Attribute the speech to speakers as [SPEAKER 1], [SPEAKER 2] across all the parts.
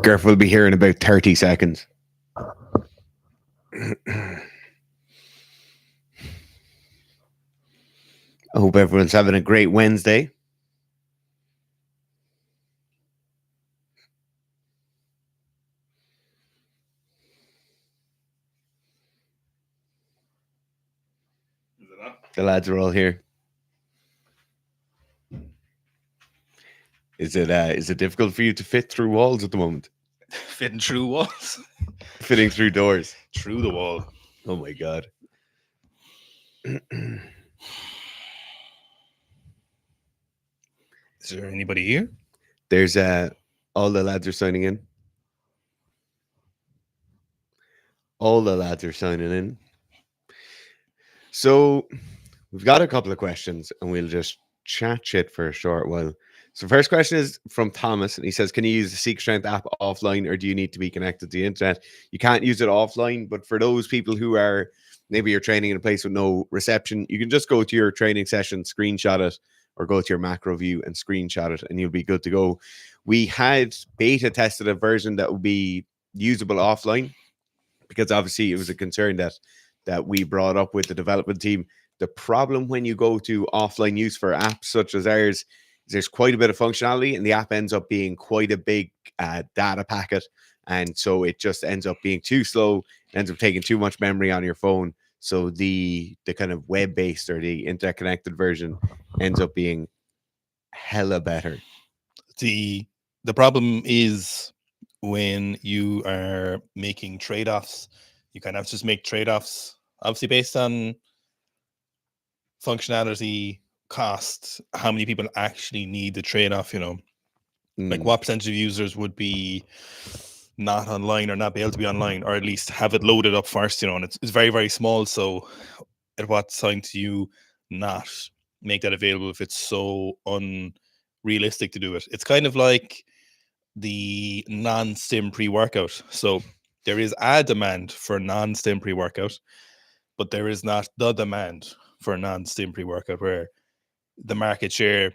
[SPEAKER 1] Gareth will be here in about 30 seconds. I hope everyone's having a great Wednesday. The lads are all here. Is it difficult for you to fit through walls at the moment?
[SPEAKER 2] Fitting through walls?
[SPEAKER 1] Fitting through doors?
[SPEAKER 2] Through the wall.
[SPEAKER 1] Oh my God.
[SPEAKER 2] Is there anybody here?
[SPEAKER 1] There's all the lads are signing in. All the lads are signing in. So we've got a couple of questions and we'll just chat shit for a short while. So first question is from Thomas, and he says, can you use the Seek Strength app offline, or do you need to be connected to the internet? You can't use it offline, but for those people who are, maybe you're training in a place with no reception, you can just go to your training session, screenshot it, or go to your macro view and screenshot it, and you'll be good to go. We had beta tested a version that would be usable offline, because obviously it was a concern that we brought up with the development team. The problem when you go to offline use for apps such as ours, there's quite a bit of functionality, and the app ends up being quite a big data packet, and so it just ends up being too slow. It ends up taking too much memory on your phone. So the kind of web-based or the internet-connected version ends up being hella better.
[SPEAKER 2] The problem is when you are making trade-offs, you kind of have to just make trade-offs, obviously based on functionality, cost, how many people actually need the trade-off, like what percentage of users would be not online or not be able to be online, or at least have it loaded up first, and it's very, very small. So at what time do you not make that available if it's so unrealistic to do it? It's kind of like the non-stim pre-workout. So there is a demand for non-stim pre-workout, but there is not the demand for a non-stim pre-workout, where the market share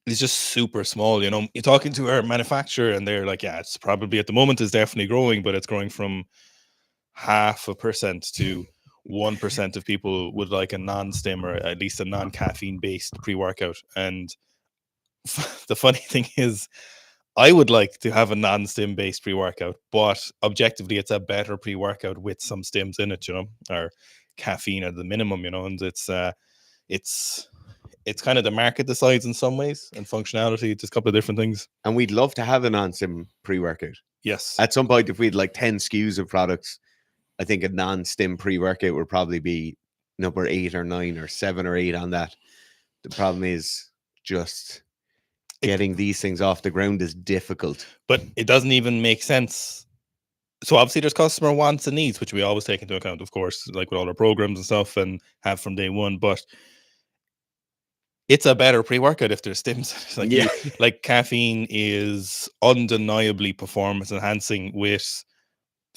[SPEAKER 2] is just super small. You're talking to our manufacturer and they're like, yeah, it's probably at the moment is definitely growing, but it's growing from 0.5% to 1% of people would like a non-stim or at least a non-caffeine based pre-workout. And the funny thing is, I would like to have a non-stim based pre-workout, but objectively it's a better pre-workout with some stims in it, or caffeine at the minimum, and it's kind of the market decides in some ways, and functionality, just a couple of different things.
[SPEAKER 1] And we'd love to have a non-stim pre-workout.
[SPEAKER 2] Yes.
[SPEAKER 1] At some point, if we had like 10 SKUs of products, I think a non-stim pre-workout would probably be number 8 or 9 or 7 or 8 on that. The problem is just getting these things off the ground is difficult.
[SPEAKER 2] But it doesn't even make sense. So obviously there's customer wants and needs, which we always take into account, of course, like with all our programs and stuff, and have from day one. But it's a better pre-workout if there's stims. Like caffeine is undeniably performance enhancing with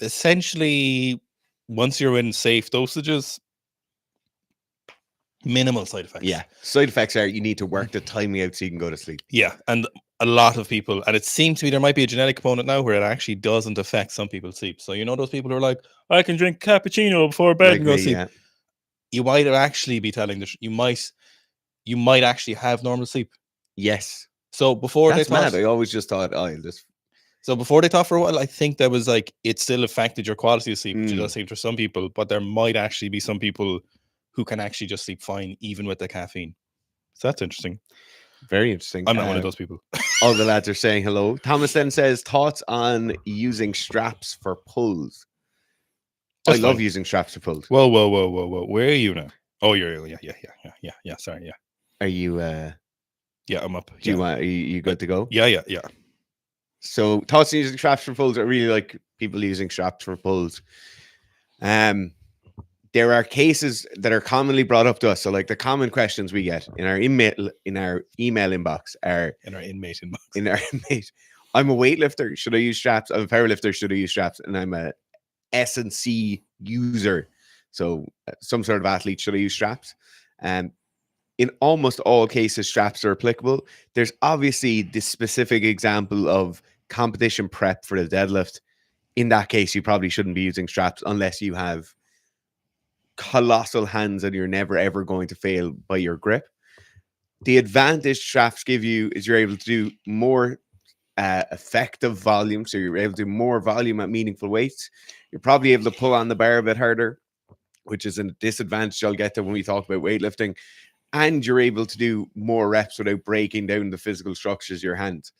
[SPEAKER 2] essentially, once you're in safe dosages, minimal side effects.
[SPEAKER 1] Yeah. Side effects are you need to work the timing out so you can go to sleep.
[SPEAKER 2] Yeah. And a lot of people, and it seems to me there might be a genetic component now where it actually doesn't affect some people's sleep. So those people who are like, I can drink cappuccino before bed and go sleep. Yeah. You might actually be telling you might actually have normal sleep.
[SPEAKER 1] Yes.
[SPEAKER 2] So before
[SPEAKER 1] that's mad. I always just thought,
[SPEAKER 2] So before they thought for a while, I think that was like it still affected your quality of sleep, which it does seem for some people, but there might actually be some people who can actually just sleep fine even with the caffeine. So that's interesting.
[SPEAKER 1] Very interesting.
[SPEAKER 2] I'm not one of those people.
[SPEAKER 1] All the lads are saying hello. Thomas then says, thoughts on using straps for pulls? That's I love using straps for pulls.
[SPEAKER 2] Whoa. Where are you now? Oh, you're yeah. Sorry, yeah.
[SPEAKER 1] Are you
[SPEAKER 2] yeah, I'm up.
[SPEAKER 1] Do you want are you good to go?
[SPEAKER 2] Yeah.
[SPEAKER 1] So thoughts on using straps for pulls. I really like people using straps for pulls. There are cases that are commonly brought up to us. So like the common questions we get in our email inbox are
[SPEAKER 2] in our inmate inbox.
[SPEAKER 1] In our inmate. I'm a weightlifter. Should I use straps? I'm a powerlifter. Should I use straps? And I'm a S&C user. So some sort of athlete. Should I use straps? in almost all cases, straps are applicable. There's obviously this specific example of competition prep for the deadlift. In that case, you probably shouldn't be using straps unless you have colossal hands and you're never ever going to fail by your grip. The advantage straps give you is you're able to do more effective volume. So you're able to do more volume at meaningful weights. You're probably able to pull on the bar a bit harder, which is a disadvantage I'll get to when we talk about weightlifting. And you're able to do more reps without breaking down the physical structures of your hands.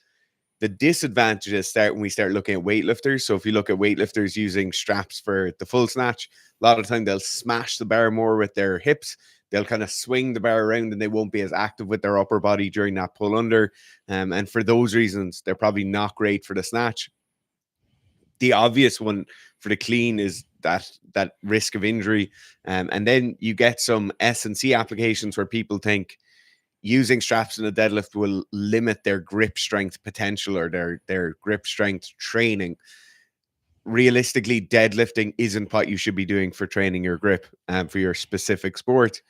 [SPEAKER 1] The disadvantages start when we start looking at weightlifters. So if you look at weightlifters using straps for the full snatch, a lot of the time they'll smash the bar more with their hips. They'll kind of swing the bar around and they won't be as active with their upper body during that pull under. And for those reasons, they're probably not great for the snatch. The obvious one for the clean is that risk of injury. And then you get some S&C applications where people think using straps in a deadlift will limit their grip strength potential or their grip strength training. Realistically, deadlifting isn't what you should be doing for training your grip for your specific sport.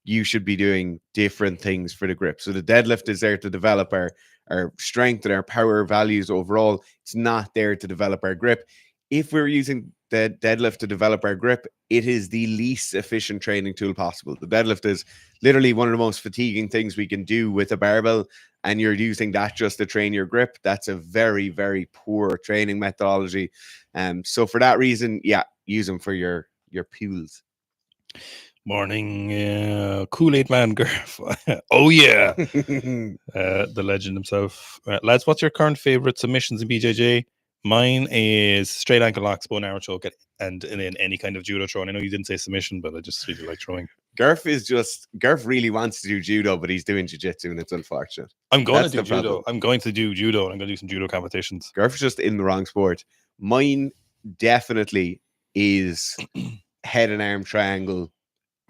[SPEAKER 1] You should be doing different things for the grip. So the deadlift is there to develop our strength and our power values overall. It's not there to develop our grip. If we're using the deadlift to develop our grip, it is the least efficient training tool possible. The deadlift is literally one of the most fatiguing things we can do with a barbell, and you're using that just to train your grip. That's a very, very poor training methodology. So for that reason, yeah, use them for your pools.
[SPEAKER 2] Morning, Kool-Aid Man, Gurf. Oh yeah, the legend himself. Lads, what's your current favorite submissions in BJJ? Mine is straight ankle locks, bow and arrow choke, and in any kind of judo throw. And I know you didn't say submission, but I just really like throwing.
[SPEAKER 1] Gurf really wants to do judo, but he's doing jiu-jitsu, and it's unfortunate.
[SPEAKER 2] I'm going to do judo. I'm going to do judo, and I'm going to do some judo competitions.
[SPEAKER 1] Gurf's just in the wrong sport. Mine definitely is head and arm triangle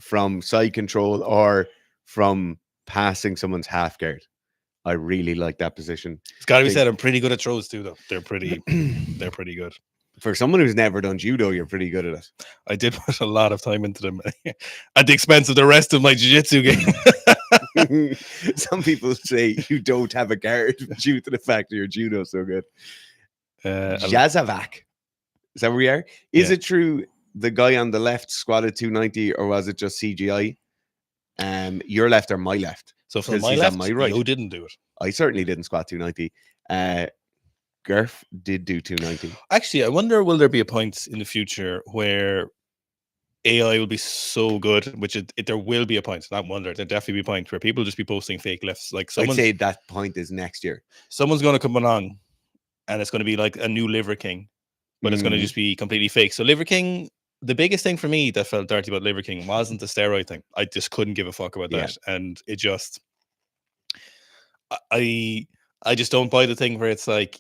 [SPEAKER 1] from side control or from passing someone's half guard. I really like that position.
[SPEAKER 2] It's got to be said, I'm pretty good at throws too, though. They're pretty good.
[SPEAKER 1] For someone who's never done judo, you're pretty good at it. I
[SPEAKER 2] did put a lot of time into them at the expense of the rest of my jiu-jitsu game.
[SPEAKER 1] Some people say you don't have a guard due to the fact that your judo so good. Jazavac. Is that where we are? Is it true the guy on the left squatted 290, or was it just CGI? Your left or my left?
[SPEAKER 2] So from my left, my right. You didn't do it.
[SPEAKER 1] I certainly didn't squat 290. Gurf did do 290.
[SPEAKER 2] Actually, I wonder, will there be a point in the future where AI will be so good, which there will be a point, not wonder, there'll definitely be a point where people will just be posting fake lifts. Like
[SPEAKER 1] I'd say that point is next year.
[SPEAKER 2] Someone's going to come along and it's going to be like a new Liver King, but it's going to just be completely fake. So Liver King, the biggest thing for me that felt dirty about Liver King wasn't the steroid thing. I just couldn't give a fuck about that. And it just, I just don't buy the thing where it's like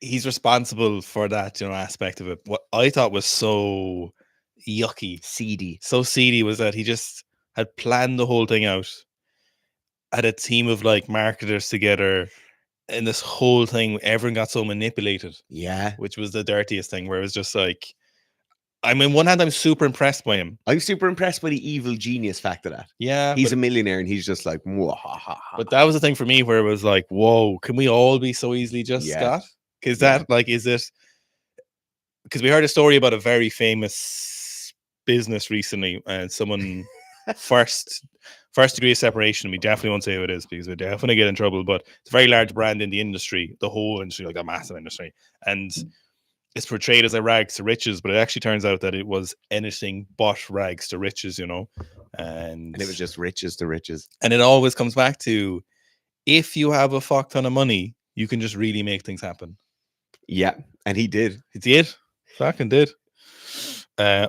[SPEAKER 2] he's responsible for that, aspect of it. What I thought was so yucky, so seedy was that he just had planned the whole thing out, had a team of like marketers together, and this whole thing, everyone got so manipulated.
[SPEAKER 1] Yeah.
[SPEAKER 2] Which was the dirtiest thing, where it was just like, I mean, one hand, I'm super impressed by him.
[SPEAKER 1] I'm super impressed by the evil genius fact of that.
[SPEAKER 2] Yeah.
[SPEAKER 1] He's a millionaire and he's just like, Mwahaha.
[SPEAKER 2] But that was the thing for me where it was like, whoa, can we all be so easily just Scott? Because that, like, is it? Because we heard a story about a very famous business recently, and someone first degree of separation. We definitely won't say who it is because we definitely get in trouble. But it's a very large brand in the industry, the whole industry, like a massive industry, and it's portrayed as a rags to riches, but it actually turns out that it was anything but rags to riches, and
[SPEAKER 1] it was just riches to riches.
[SPEAKER 2] And it always comes back to, if you have a fuck ton of money, you can just really make things happen.
[SPEAKER 1] Yeah, and he did.
[SPEAKER 2] He did. Fucking did.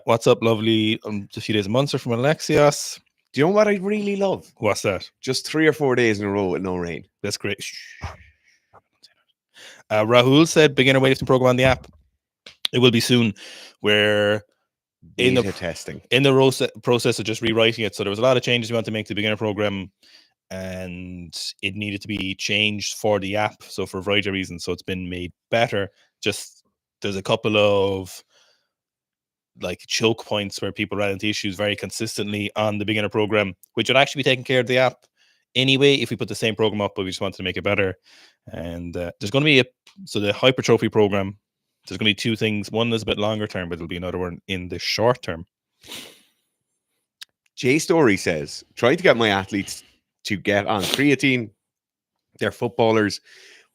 [SPEAKER 2] What's up, lovely? A few days a Munster from Alexios.
[SPEAKER 1] Do you know what I really love?
[SPEAKER 2] What's that?
[SPEAKER 1] Just 3 or 4 days in a row with no rain.
[SPEAKER 2] That's great. Rahul said beginner weightlifting program on the app. It will be soon, where in the
[SPEAKER 1] testing,
[SPEAKER 2] in the process of just rewriting it. So there was a lot of changes we want to make to the beginner program, and it needed to be changed for the app. So for a variety of reasons, so it's been made better. Just there's a couple of like choke points where people ran into issues very consistently on the beginner program, which would actually be taking care of the app anyway if we put the same program up, but we just wanted to make it better. And there's going to be so the hypertrophy program, there's going to be two things. One is a bit longer term, but there'll be another one in the short term.
[SPEAKER 1] Jay Story says, trying to get my athletes to get on creatine. They're footballers,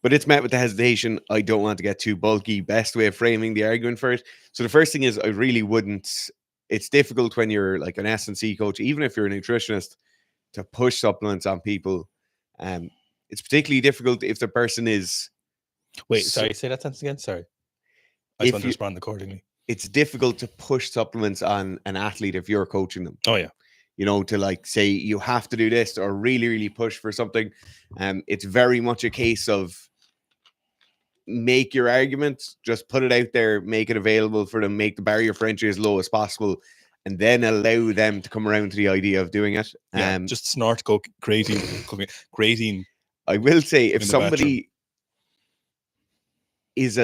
[SPEAKER 1] but it's met with the hesitation. I don't want to get too bulky. Best way of framing the argument for it. So the first thing is, I really wouldn't. It's difficult when you're like an S&C coach, even if you're a nutritionist, to push supplements on people. It's particularly difficult if the person is.
[SPEAKER 2] Wait, sorry, say that sentence again. Sorry, I just want to respond accordingly.
[SPEAKER 1] It's difficult to push supplements on an athlete if you're coaching them.
[SPEAKER 2] Oh yeah.
[SPEAKER 1] You know, to like say you have to do this or really, really push for something. It's very much a case of make your argument, just put it out there, make it available for them, make the barrier for entry as low as possible, and then allow them to come around to the idea of doing it.
[SPEAKER 2] Yeah, just snort creatine.
[SPEAKER 1] I will say, if somebody is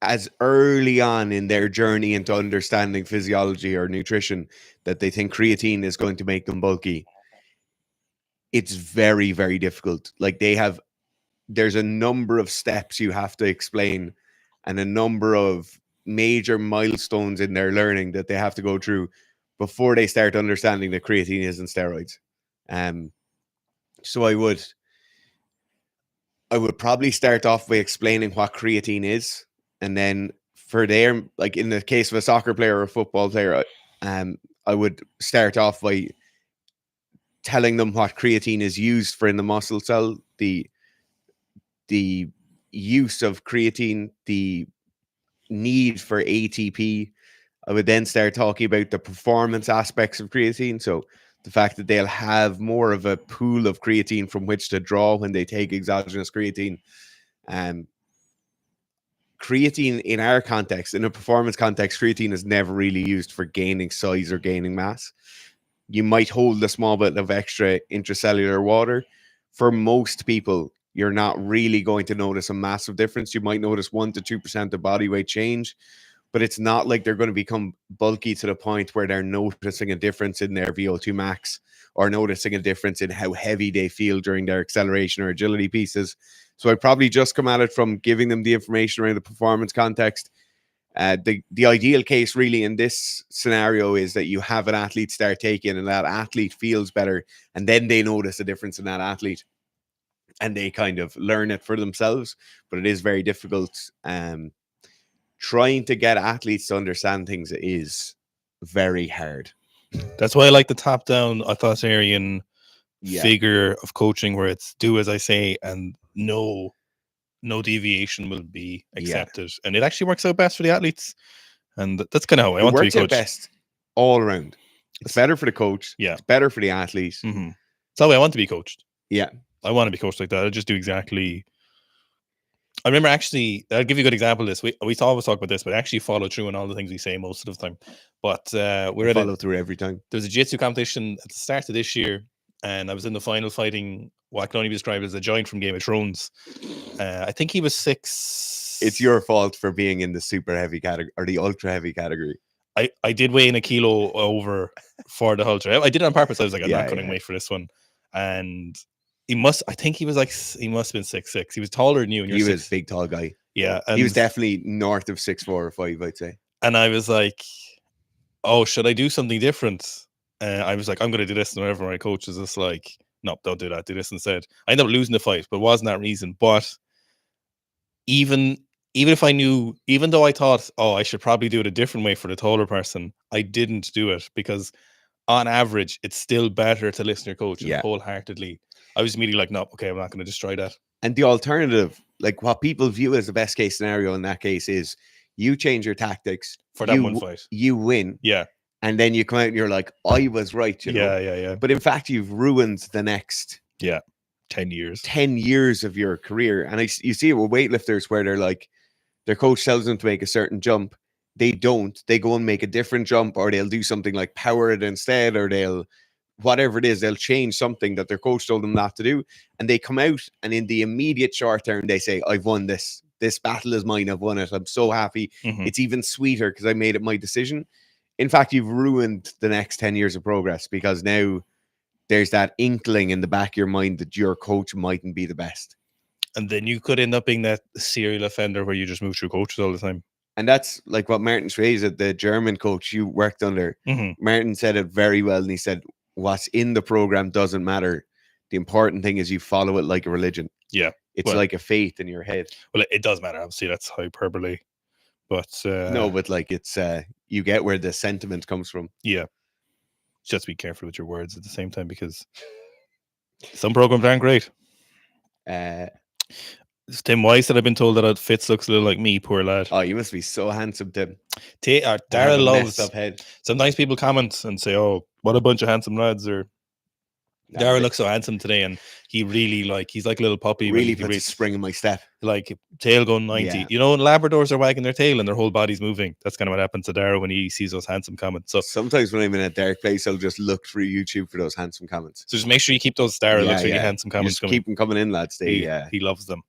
[SPEAKER 1] as early on in their journey into understanding physiology or nutrition that they think creatine is going to make them bulky, it's very, very difficult. Like there's a number of steps you have to explain and a number of major milestones in their learning that they have to go through before they start understanding that creatine isn't steroids. So I would probably start off by explaining what creatine is. And then for their, like in the case of a soccer player or a football player, I would start off by telling them what creatine is used for in the muscle cell, the use of creatine, the need for ATP. I would then start talking about the performance aspects of creatine. So the fact that they'll have more of a pool of creatine from which to draw when they take exogenous creatine. Creatine in our context, in a performance context, creatine is never really used for gaining size or gaining mass. You might hold a small bit of extra intracellular water. For most people, you're not really going to notice a massive difference. You might notice 1 to 2% of body weight change, but it's not like they're going to become bulky to the point where they're noticing a difference in their VO2 max or noticing a difference in how heavy they feel during their acceleration or agility pieces. So I'd probably just come at it from giving them the information around the performance context. The ideal case really in this scenario is that you have an athlete start taking and that athlete feels better, and then they notice a difference in that athlete and they kind of learn it for themselves. But it is very difficult. Trying to get athletes to understand things is very hard.
[SPEAKER 2] That's why I like the top-down authoritarian figure of coaching, where it's do as I say and no deviation will be accepted. And it actually works out best for the athletes. And that's kind of how I want to be coached. It works out best
[SPEAKER 1] all around. It's better for the coach.
[SPEAKER 2] Yeah.
[SPEAKER 1] It's better for the athlete.
[SPEAKER 2] Mm-hmm. It's how I want to be coached.
[SPEAKER 1] Yeah.
[SPEAKER 2] I want to be coached like that. I just do exactly. I remember actually, I'll give you a good example of this. We always talk about this, but I actually follow through on all the things we say most of the time. But we're
[SPEAKER 1] follow through every time.
[SPEAKER 2] There was a jiu-jitsu competition at the start of this year, and I was in the final fighting what can only be described as a giant from Game of Thrones. I think he was 6.
[SPEAKER 1] It's your fault for being in the super heavy category or the ultra heavy category.
[SPEAKER 2] I did weigh in a kilo over for the ultra. I did it on purpose. I was like, I'm not cutting weight for this one. And he must have been 6'6". He was taller than you. And
[SPEAKER 1] he was a big, tall guy.
[SPEAKER 2] Yeah.
[SPEAKER 1] He was definitely north of 6'4" or 5", I'd say.
[SPEAKER 2] And I was like, oh, should I do something different? I was like, I'm going to do this. And whenever my coach is just like, no, don't do that. Do this instead. I ended up losing the fight, but it wasn't that reason. But even if I knew, even though I thought, oh, I should probably do it a different way for the taller person, I didn't do it because on average, it's still better to listen to your coach wholeheartedly. I was immediately like, no, okay, I'm not going to destroy that.
[SPEAKER 1] And the alternative, like what people view as the best case scenario in that case is you change your tactics.
[SPEAKER 2] For that one fight.
[SPEAKER 1] You win.
[SPEAKER 2] Yeah.
[SPEAKER 1] And then you come out and you're like, I was right. You know?
[SPEAKER 2] Yeah.
[SPEAKER 1] But in fact, you've ruined the next
[SPEAKER 2] 10 years.
[SPEAKER 1] 10 years of your career. And you see it with weightlifters where they're like, their coach tells them to make a certain jump. They don't. They go and make a different jump, or they'll do something like power it instead, or they'll, whatever it is, they'll change something that their coach told them not to do. And they come out and in the immediate short term, they say, I've won this this battle is mine. I've won it. I'm so happy.
[SPEAKER 2] Mhm.
[SPEAKER 1] It's even sweeter because I made it my decision. In fact, you've ruined the next 10 years of progress because now there's that inkling in the back of your mind that your coach mightn't be the best.
[SPEAKER 2] And then you could end up being that serial offender where you just move through coaches all the time.
[SPEAKER 1] And that's like what Martin Schweizer, the German coach you worked under, Martin said it very well. And he said, what's in the program doesn't matter. The important thing is you follow it like a religion.
[SPEAKER 2] Yeah.
[SPEAKER 1] It's like a faith in your head.
[SPEAKER 2] Well, it does matter. Obviously, that's hyperbole. But
[SPEAKER 1] no, but like it's you get where the sentiment comes from.
[SPEAKER 2] Yeah. Just be careful with your words at the same time because some programs aren't great. Tim Weiss said I've been told that Fitz looks a little like me, poor lad.
[SPEAKER 1] Oh, you must be so handsome, Tim.
[SPEAKER 2] Dara loves
[SPEAKER 1] up head.
[SPEAKER 2] Sometimes people comment and say, "Oh, what a bunch of handsome lads!" Or Dara looks so handsome today, and he really he's like a little puppy.
[SPEAKER 1] Really puts a spring in my step.
[SPEAKER 2] Like tail going 90.
[SPEAKER 1] Yeah.
[SPEAKER 2] You know, when Labradors are wagging their tail and their whole body's moving. That's kind of what happens to Dara when he sees those handsome comments. So
[SPEAKER 1] sometimes when I'm in a dark place, I'll just look through YouTube for those handsome comments.
[SPEAKER 2] So just make sure you keep those Dara looks really handsome comments coming.
[SPEAKER 1] Keep them coming in, lads.
[SPEAKER 2] He loves them.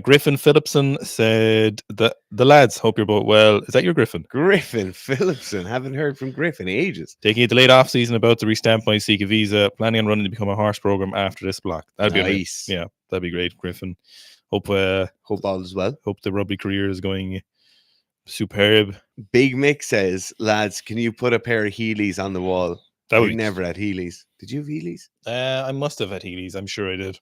[SPEAKER 2] Griffin Phillipson said that the lads hope you're both well. Is that your Griffin?
[SPEAKER 1] Griffin Phillipson. Haven't heard from Griffin in ages.
[SPEAKER 2] Taking a delayed off season, about to restamp my Seeker visa. Planning on running to become a horse program after this block. That'd be
[SPEAKER 1] nice.
[SPEAKER 2] Yeah, that'd be great, Griffin. Hope
[SPEAKER 1] all is well.
[SPEAKER 2] Hope the rugby career is going superb.
[SPEAKER 1] Big Mick says, lads, can you put a pair of Heelys on the wall? I never had Heelys. Did you have Heelys?
[SPEAKER 2] I must have had Heelys. I'm sure I did.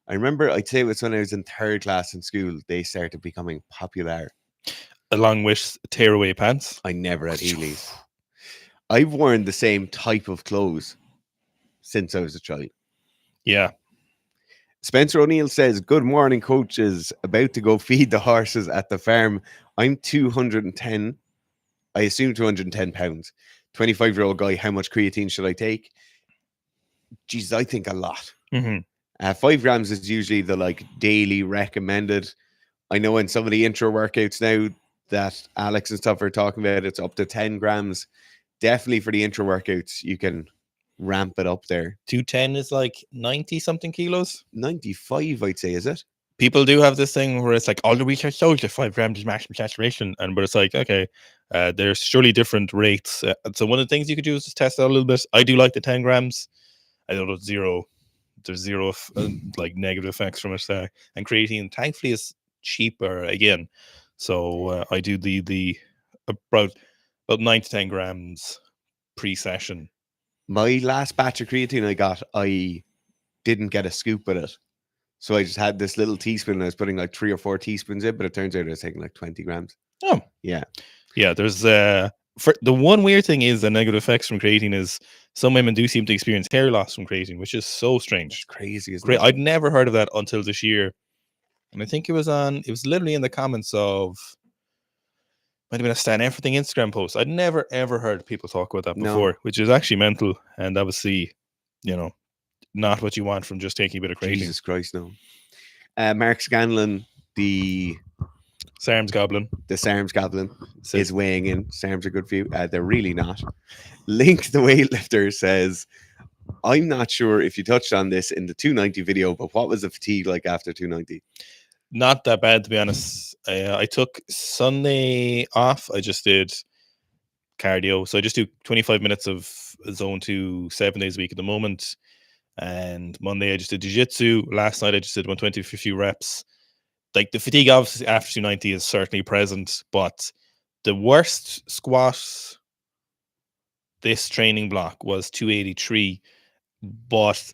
[SPEAKER 1] I remember, I'd say it was when I was in third class in school, they started becoming popular.
[SPEAKER 2] Along with tearaway pants?
[SPEAKER 1] I never had Heelys. I've worn the same type of clothes since I was a child.
[SPEAKER 2] Yeah.
[SPEAKER 1] Spencer O'Neill says, good morning, coaches. About to go feed the horses at the farm. I'm 210. I assume 210 pounds. 25-year-old guy, how much creatine should I take? Jesus, I think a lot. 5 grams is usually the daily recommended. I know in some of the intro workouts now that Alex and stuff are talking about, it's up to 10 grams. Definitely for the intro workouts, you can ramp it up there.
[SPEAKER 2] 210 is like 90 something kilos.
[SPEAKER 1] 95, I'd say, is it?
[SPEAKER 2] People do have this thing where it's like all the research shows that 5 grams is maximum saturation, but it's like, okay, there's surely different rates. So one of the things you could do is just test out a little bit. I do like the 10 grams. I don't know, there's zero negative effects from it. And creatine, thankfully, is cheaper again. So I do the about 9 to 10 grams pre-session.
[SPEAKER 1] My last batch of creatine I didn't get a scoop with it. So I just had this little teaspoon and I was putting 3 or 4 teaspoons in, but it turns out I was taking 20 grams.
[SPEAKER 2] Oh.
[SPEAKER 1] Yeah.
[SPEAKER 2] Yeah, there's the one weird thing is the negative effects from creatine is some women do seem to experience hair loss from creatine, which is so strange.
[SPEAKER 1] It's crazy, isn't it?
[SPEAKER 2] I'd never heard of that until this year. And I think it was literally in the comments of, might have been a Stan Everything Instagram post. I'd never, ever heard people talk about that before, which is actually mental. And obviously, not what you want from just taking a bit of creatine.
[SPEAKER 1] Jesus Christ, no. Mark Scanlon, the
[SPEAKER 2] SARM's Goblin.
[SPEAKER 1] The SARM's Goblin is weighing in. SARMs are good for you. They're really not. Link the weightlifter says, I'm not sure if you touched on this in the 290 video, but what was the fatigue like after 290?
[SPEAKER 2] Not that bad, to be honest. I took Sunday off. I just did cardio. So I just do 25 minutes of zone 2 7 days a week at the moment. And Monday I just did jiu-jitsu. Last night I just did 120 for a few reps. The fatigue obviously after 290 is certainly present, but the worst squat this training block was 283, but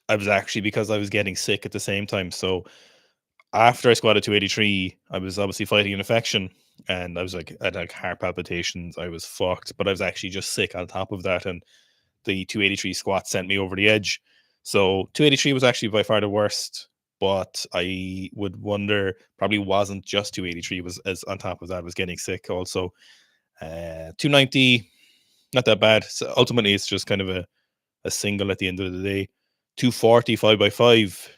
[SPEAKER 2] I was actually, because I was getting sick at the same time. So after I squatted 283, I was obviously fighting an infection, and I had heart palpitations. I was fucked, but I was actually just sick on top of that, and the 283 squat sent me over the edge. So 283 was actually by far the worst. But I would wonder, probably wasn't just 283, was as on top of that, was getting sick also. 290, not that bad. So ultimately, it's just kind of a single at the end of the day. 240, 5x5,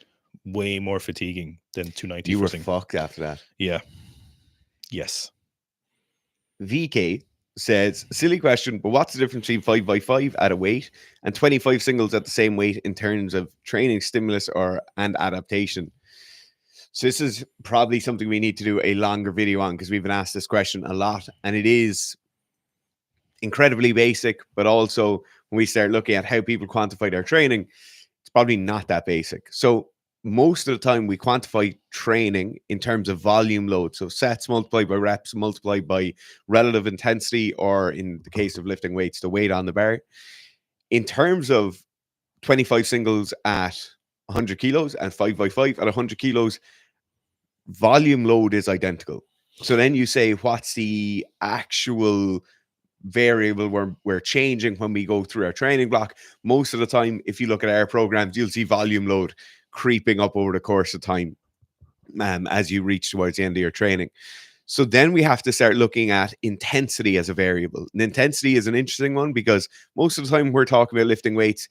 [SPEAKER 2] way more fatiguing than 290.
[SPEAKER 1] You were fucked after that.
[SPEAKER 2] Yeah. Yes.
[SPEAKER 1] VK says, silly question, but what's the difference between 5x5 at a weight and 25 singles at the same weight in terms of training stimulus and adaptation? So this is probably something we need to do a longer video on, because we've been asked this question a lot, and it is incredibly basic, but also when we start looking at how people quantify their training, it's probably not that basic. So most of the time we quantify training in terms of volume load. So sets multiplied by reps multiplied by relative intensity, or in the case of lifting weights, the weight on the bar. In terms of 25 singles at 100 kilos and 5x5 at 100 kilos, volume load is identical. So then you say, what's the actual variable we're changing when we go through our training block? Most of the time, if you look at our programs, you'll see volume load creeping up over the course of time as you reach towards the end of your training. So then we have to start looking at intensity as a variable. And intensity is an interesting one, because most of the time we're talking about lifting weights,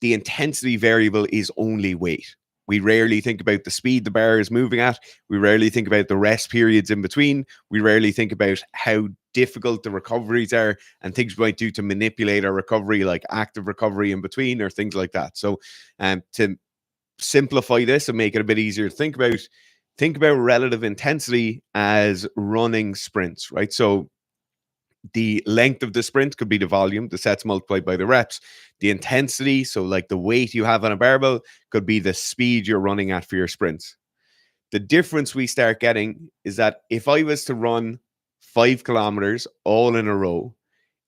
[SPEAKER 1] the intensity variable is only weight. We rarely think about the speed the bar is moving at. We rarely think about the rest periods in between. We rarely think about how difficult the recoveries are and things we might do to manipulate our recovery, like active recovery in between or things like that. So to simplify this and make it a bit easier to think about relative intensity as running sprints, right? So the length of the sprint could be the volume, the sets multiplied by the reps. The intensity, so like the weight you have on a barbell, could be the speed you're running at for your sprints. The difference we start getting is that if I was to run 5 kilometers all in a row,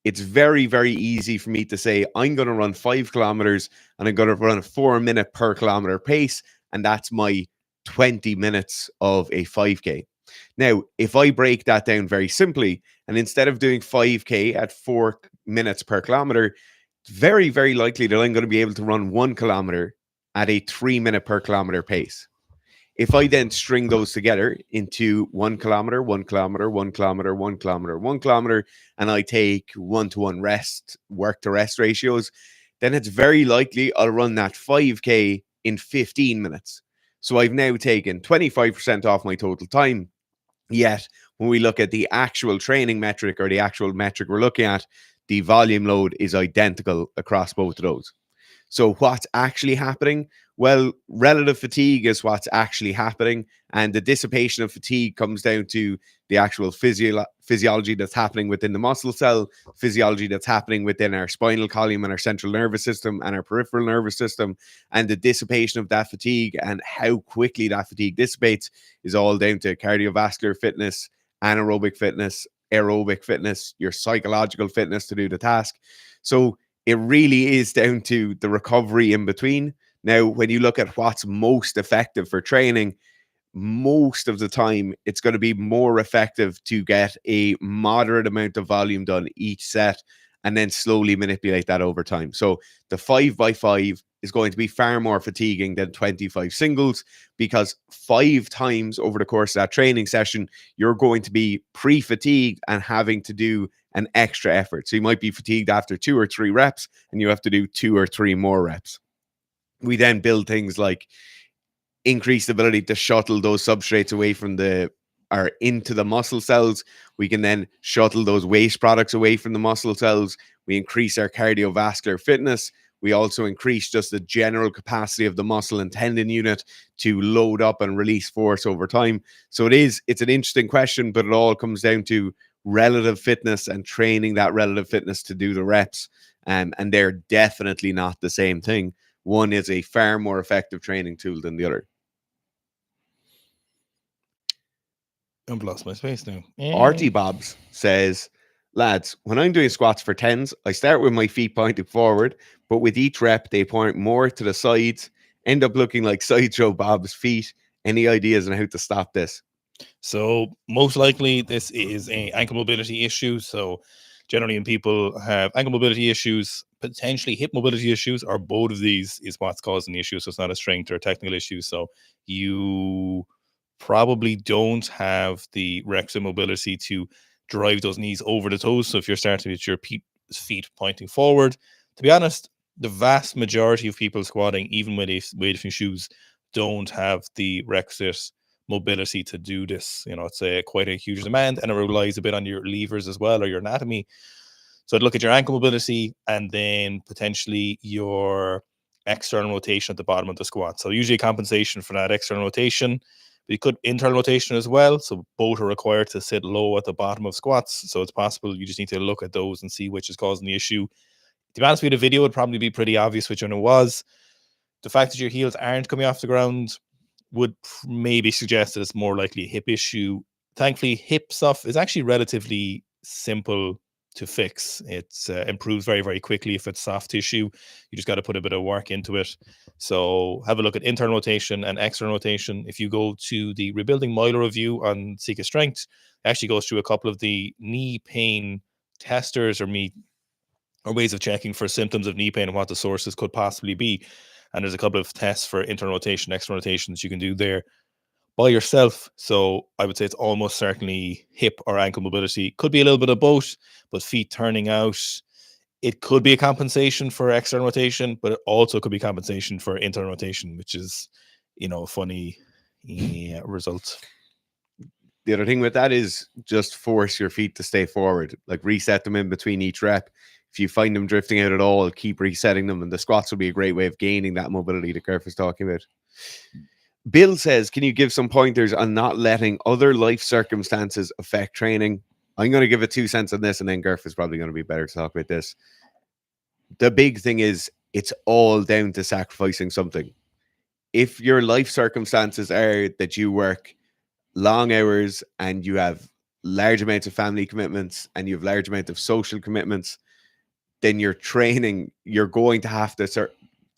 [SPEAKER 1] it's very, very easy for me to say, I'm going to run 5 kilometers and I'm going to run a 4-minute per kilometer pace. And that's my 20 minutes of a 5K. Now, if I break that down very simply, and instead of doing 5K at 4 minutes per kilometer, it's very, very likely that I'm going to be able to run 1 kilometer at a 3-minute per kilometer pace. If I then string those together into 1 kilometer, 1 kilometer, 1 kilometer, 1 kilometer, 1 kilometer, and I take 1-to-1 rest, work to rest ratios, then it's very likely I'll run that 5K in 15 minutes. So I've now taken 25% off my total time. Yet, when we look at the actual training metric, or the actual metric we're looking at, the volume load is identical across both of those. So what's actually happening? Well, relative fatigue is what's actually happening. And the dissipation of fatigue comes down to the actual physiology that's happening within the muscle cell, physiology that's happening within our spinal column and our central nervous system and our peripheral nervous system. And the dissipation of that fatigue and how quickly that fatigue dissipates is all down to cardiovascular fitness, anaerobic fitness, aerobic fitness, your psychological fitness to do the task. So it really is down to the recovery in between. Now, when you look at what's most effective for training, most of the time it's going to be more effective to get a moderate amount of volume done each set and then slowly manipulate that over time. So the 5x5 is going to be far more fatiguing than 25 singles, because 5 times over the course of that training session, you're going to be pre-fatigued and having to do an extra effort. So you might be fatigued after 2 or 3 reps and you have to do 2 or 3 more reps. We then build things like increased ability to shuttle those substrates away from or into the muscle cells. We can then shuttle those waste products away from the muscle cells. We increase our cardiovascular fitness. We also increase just the general capacity of the muscle and tendon unit to load up and release force over time. So it's an interesting question, but it all comes down to relative fitness and training that relative fitness to do the reps. And they're definitely not the same thing. One is a far more effective training tool than the other.
[SPEAKER 2] I've lost my space now.
[SPEAKER 1] Artie Bobs says, lads, when I'm doing squats for 10s, I start with my feet pointing forward, but with each rep, they point more to the sides, end up looking like Sideshow Bob's feet. Any ideas on how to stop this?
[SPEAKER 2] So most likely this is an ankle mobility issue. So generally when people have ankle mobility issues, potentially hip mobility issues, or both of these is what's causing the issue. So it's not a strength or a technical issue. So you probably don't have the requisite mobility to drive those knees over the toes. So if you're starting with your feet pointing forward, to be honest, the vast majority of people squatting, even with weightlifting shoes, don't have the requisite mobility to do this. It's quite a huge demand, and it relies a bit on your levers as well, or your anatomy. So I'd look at your ankle mobility and then potentially your external rotation at the bottom of the squat. So usually a compensation for that external rotation You could internal rotation as well. So both are required to sit low at the bottom of squats. So it's possible you just need to look at those and see which is causing the issue. To be honest with you, the video would probably be pretty obvious which one it was. The fact that your heels aren't coming off the ground would maybe suggest that it's more likely a hip issue. Thankfully, hip stuff is actually relatively simple to fix. It improves very, very quickly if it's soft tissue. You just got to put a bit of work into it. So have a look at internal rotation and external rotation. If you go to the Rebuilding Myler review on Seek Strength, it actually goes through a couple of the knee pain testers or ways of checking for symptoms of knee pain and what the sources could possibly be. And there's a couple of tests for internal rotation, external rotation that you can do there by yourself. So I would say it's almost certainly hip or ankle mobility. Could be a little bit of both, but feet turning out. It could be a compensation for external rotation, but it also could be compensation for internal rotation, which is, a funny result.
[SPEAKER 1] The other thing with that is just force your feet to stay forward, like reset them in between each rep. If you find them drifting out at all, keep resetting them, and the squats will be a great way of gaining that mobility that Gareth was talking about. Bill says, can you give some pointers on not letting other life circumstances affect training? I'm going to give it 2 cents on this, and then Gareth is probably going to be better to talk about this. The big thing is it's all down to sacrificing something. If your life circumstances are that you work long hours and you have large amounts of family commitments and you have large amounts of social commitments, then your training, you're going to have to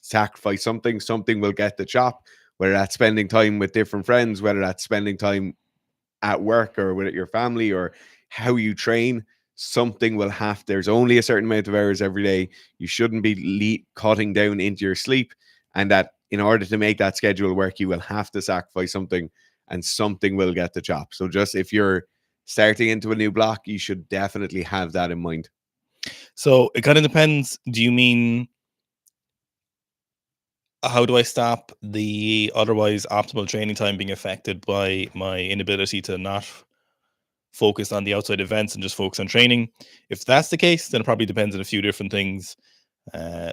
[SPEAKER 1] sacrifice something. Something will get the chop, whether that's spending time with different friends, whether that's spending time at work or with your family or how you train. Something will have, there's only a certain amount of hours every day. You shouldn't be cutting down into your sleep. And that in order to make that schedule work, you will have to sacrifice something, and something will get the chop. So just if you're starting into a new block, you should definitely have that in mind.
[SPEAKER 2] So it kind of depends. Do you mean, how do I stop the otherwise optimal training time being affected by my inability to not focus on the outside events and just focus on training? If that's the case, then it probably depends on a few different things,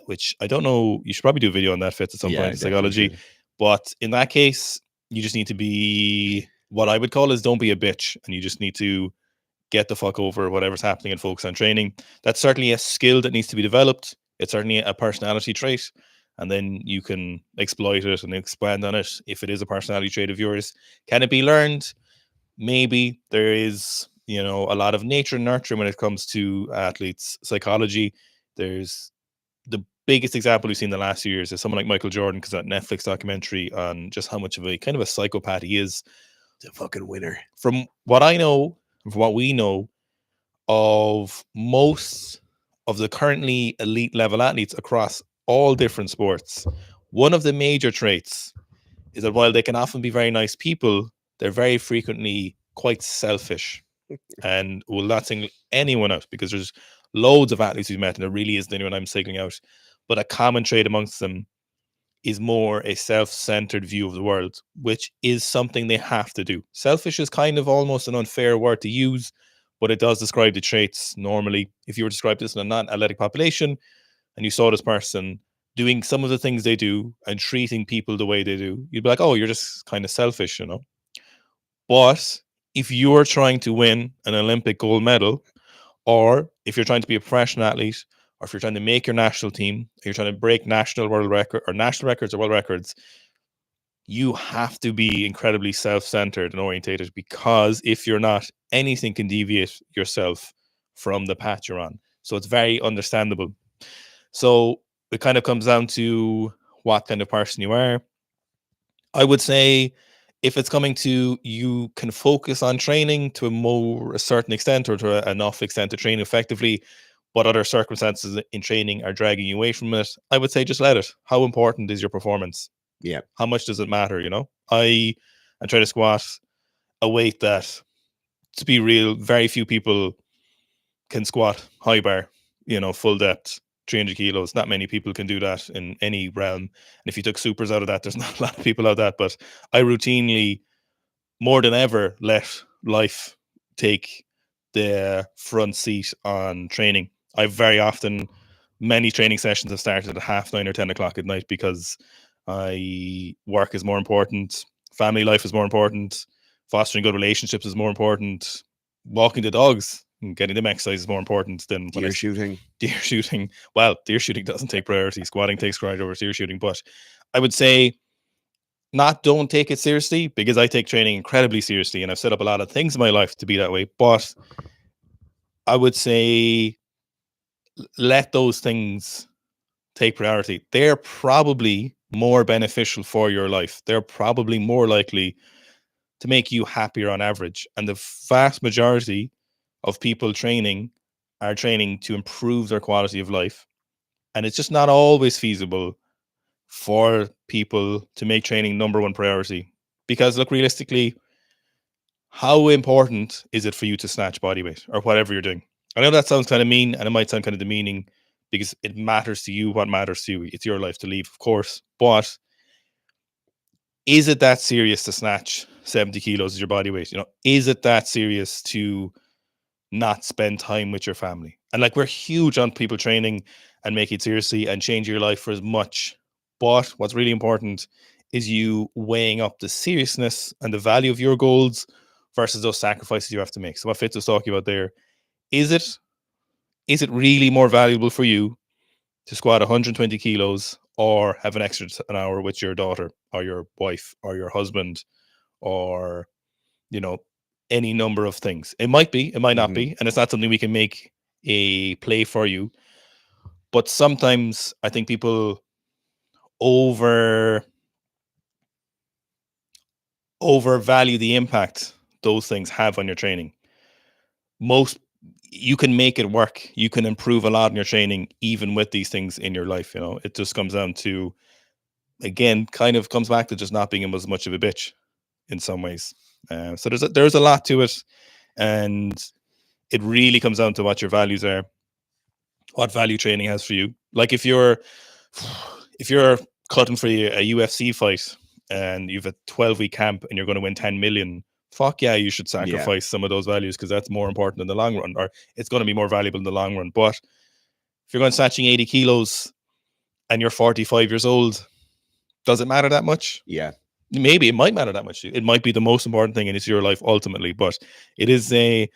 [SPEAKER 2] which I don't know. You should probably do a video on that, Fitz, at some point in psychology. But in that case, you just need to be, what I would call is, don't be a bitch, and you just need to get the fuck over whatever's happening and focus on training. That's certainly a skill that needs to be developed. It's certainly a personality trait, and then you can exploit it and expand on it if it is a personality trait of yours. Can it be learned? Maybe. There is, a lot of nature and nurture when it comes to athletes' psychology. There's the biggest example we've seen in the last few years is someone like Michael Jordan, because that Netflix documentary on just how much of a kind of a psychopath he is.
[SPEAKER 1] The fucking winner.
[SPEAKER 2] From what I know, from what we know of most of the currently elite level athletes across all different sports, one of the major traits is that while they can often be very nice people, they're very frequently quite selfish and will not single anyone out, because there's loads of athletes we've met and there really isn't anyone I'm singling out. But a common trait amongst them is more a self-centered view of the world, which is something they have to do. Selfish is kind of almost an unfair word to use, but it does describe the traits normally. If you were to describe this in a non-athletic population and you saw this person doing some of the things they do and treating people the way they do, you'd be like, oh, you're just kind of selfish, But if you're trying to win an Olympic gold medal, or if you're trying to be a professional athlete, or if you're trying to make your national team, or you're trying to break national records or world records, you have to be incredibly self-centered and orientated, because if you're not, anything can deviate yourself from the path you're on. So it's very understandable. So it kind of comes down to what kind of person you are. I would say if it's coming to, you can focus on training to a certain extent, or to enough extent to train effectively, but other circumstances in training are dragging you away from it, I would say just let it. How important is your performance?
[SPEAKER 1] Yeah.
[SPEAKER 2] How much does it matter? I try to squat a weight that, to be real, very few people can squat high bar, full depth, 300 kilos. Not many people can do that in any realm. And if you took supers out of that, there's not a lot of people out of that. But I routinely, more than ever, let life take the front seat on training. I very often, many training sessions have started at 9:30 or 10 o'clock at night, because work is more important. family life is more important. Fostering good relationships is more important. Walking the dogs and getting them exercise is more important than
[SPEAKER 1] Deer shooting.
[SPEAKER 2] Deer shooting. Well, deer shooting doesn't take priority. Squatting takes priority over deer shooting. But I would say don't take it seriously, because I take training incredibly seriously, and I've set up a lot of things in my life to be that way. But I would say let those things take priority. They're probably more beneficial for your life. They're probably more likely to make you happier on average. And the vast majority of people training are training to improve their quality of life. And it's just not always feasible for people to make training number one priority. Because look, realistically, how important is it for you to snatch body weight or whatever you're doing? I know that sounds kind of mean, and it might sound kind of demeaning, because it matters to you what matters to you. It's your life to leave, of course. But is it that serious to snatch 70 kilos as your body weight? Is it that serious to not spend time with your family? And like, we're huge on people training and make it seriously and change your life for as much. But what's really important is you weighing up the seriousness and the value of your goals versus those sacrifices you have to make. So what Fitz was talking about there, is it really more valuable for you to squat 120 kilos or have an extra an hour with your daughter or your wife or your husband, or any number of things? It might be, it might not be, and it's not something we can make a play for you. But sometimes I think people overvalue the impact those things have on your training. You can make it work. You can improve a lot in your training, even with these things in your life. It just comes down to, again, kind of comes back to just not being as much of a bitch in some ways. So there's a lot to it, and it really comes down to what your values are, what value training has for you. Like if you're cutting for a UFC fight and you've a 12-week camp and you're going to win 10 million, fuck yeah, you should sacrifice some of those values, because that's more important in the long run, or it's going to be more valuable in the long run. But if you're going snatching 80 kilos and you're 45 years old, does it matter that much?
[SPEAKER 1] Yeah.
[SPEAKER 2] Maybe it might matter that much. It might be the most important thing, and it's your life ultimately. But it is I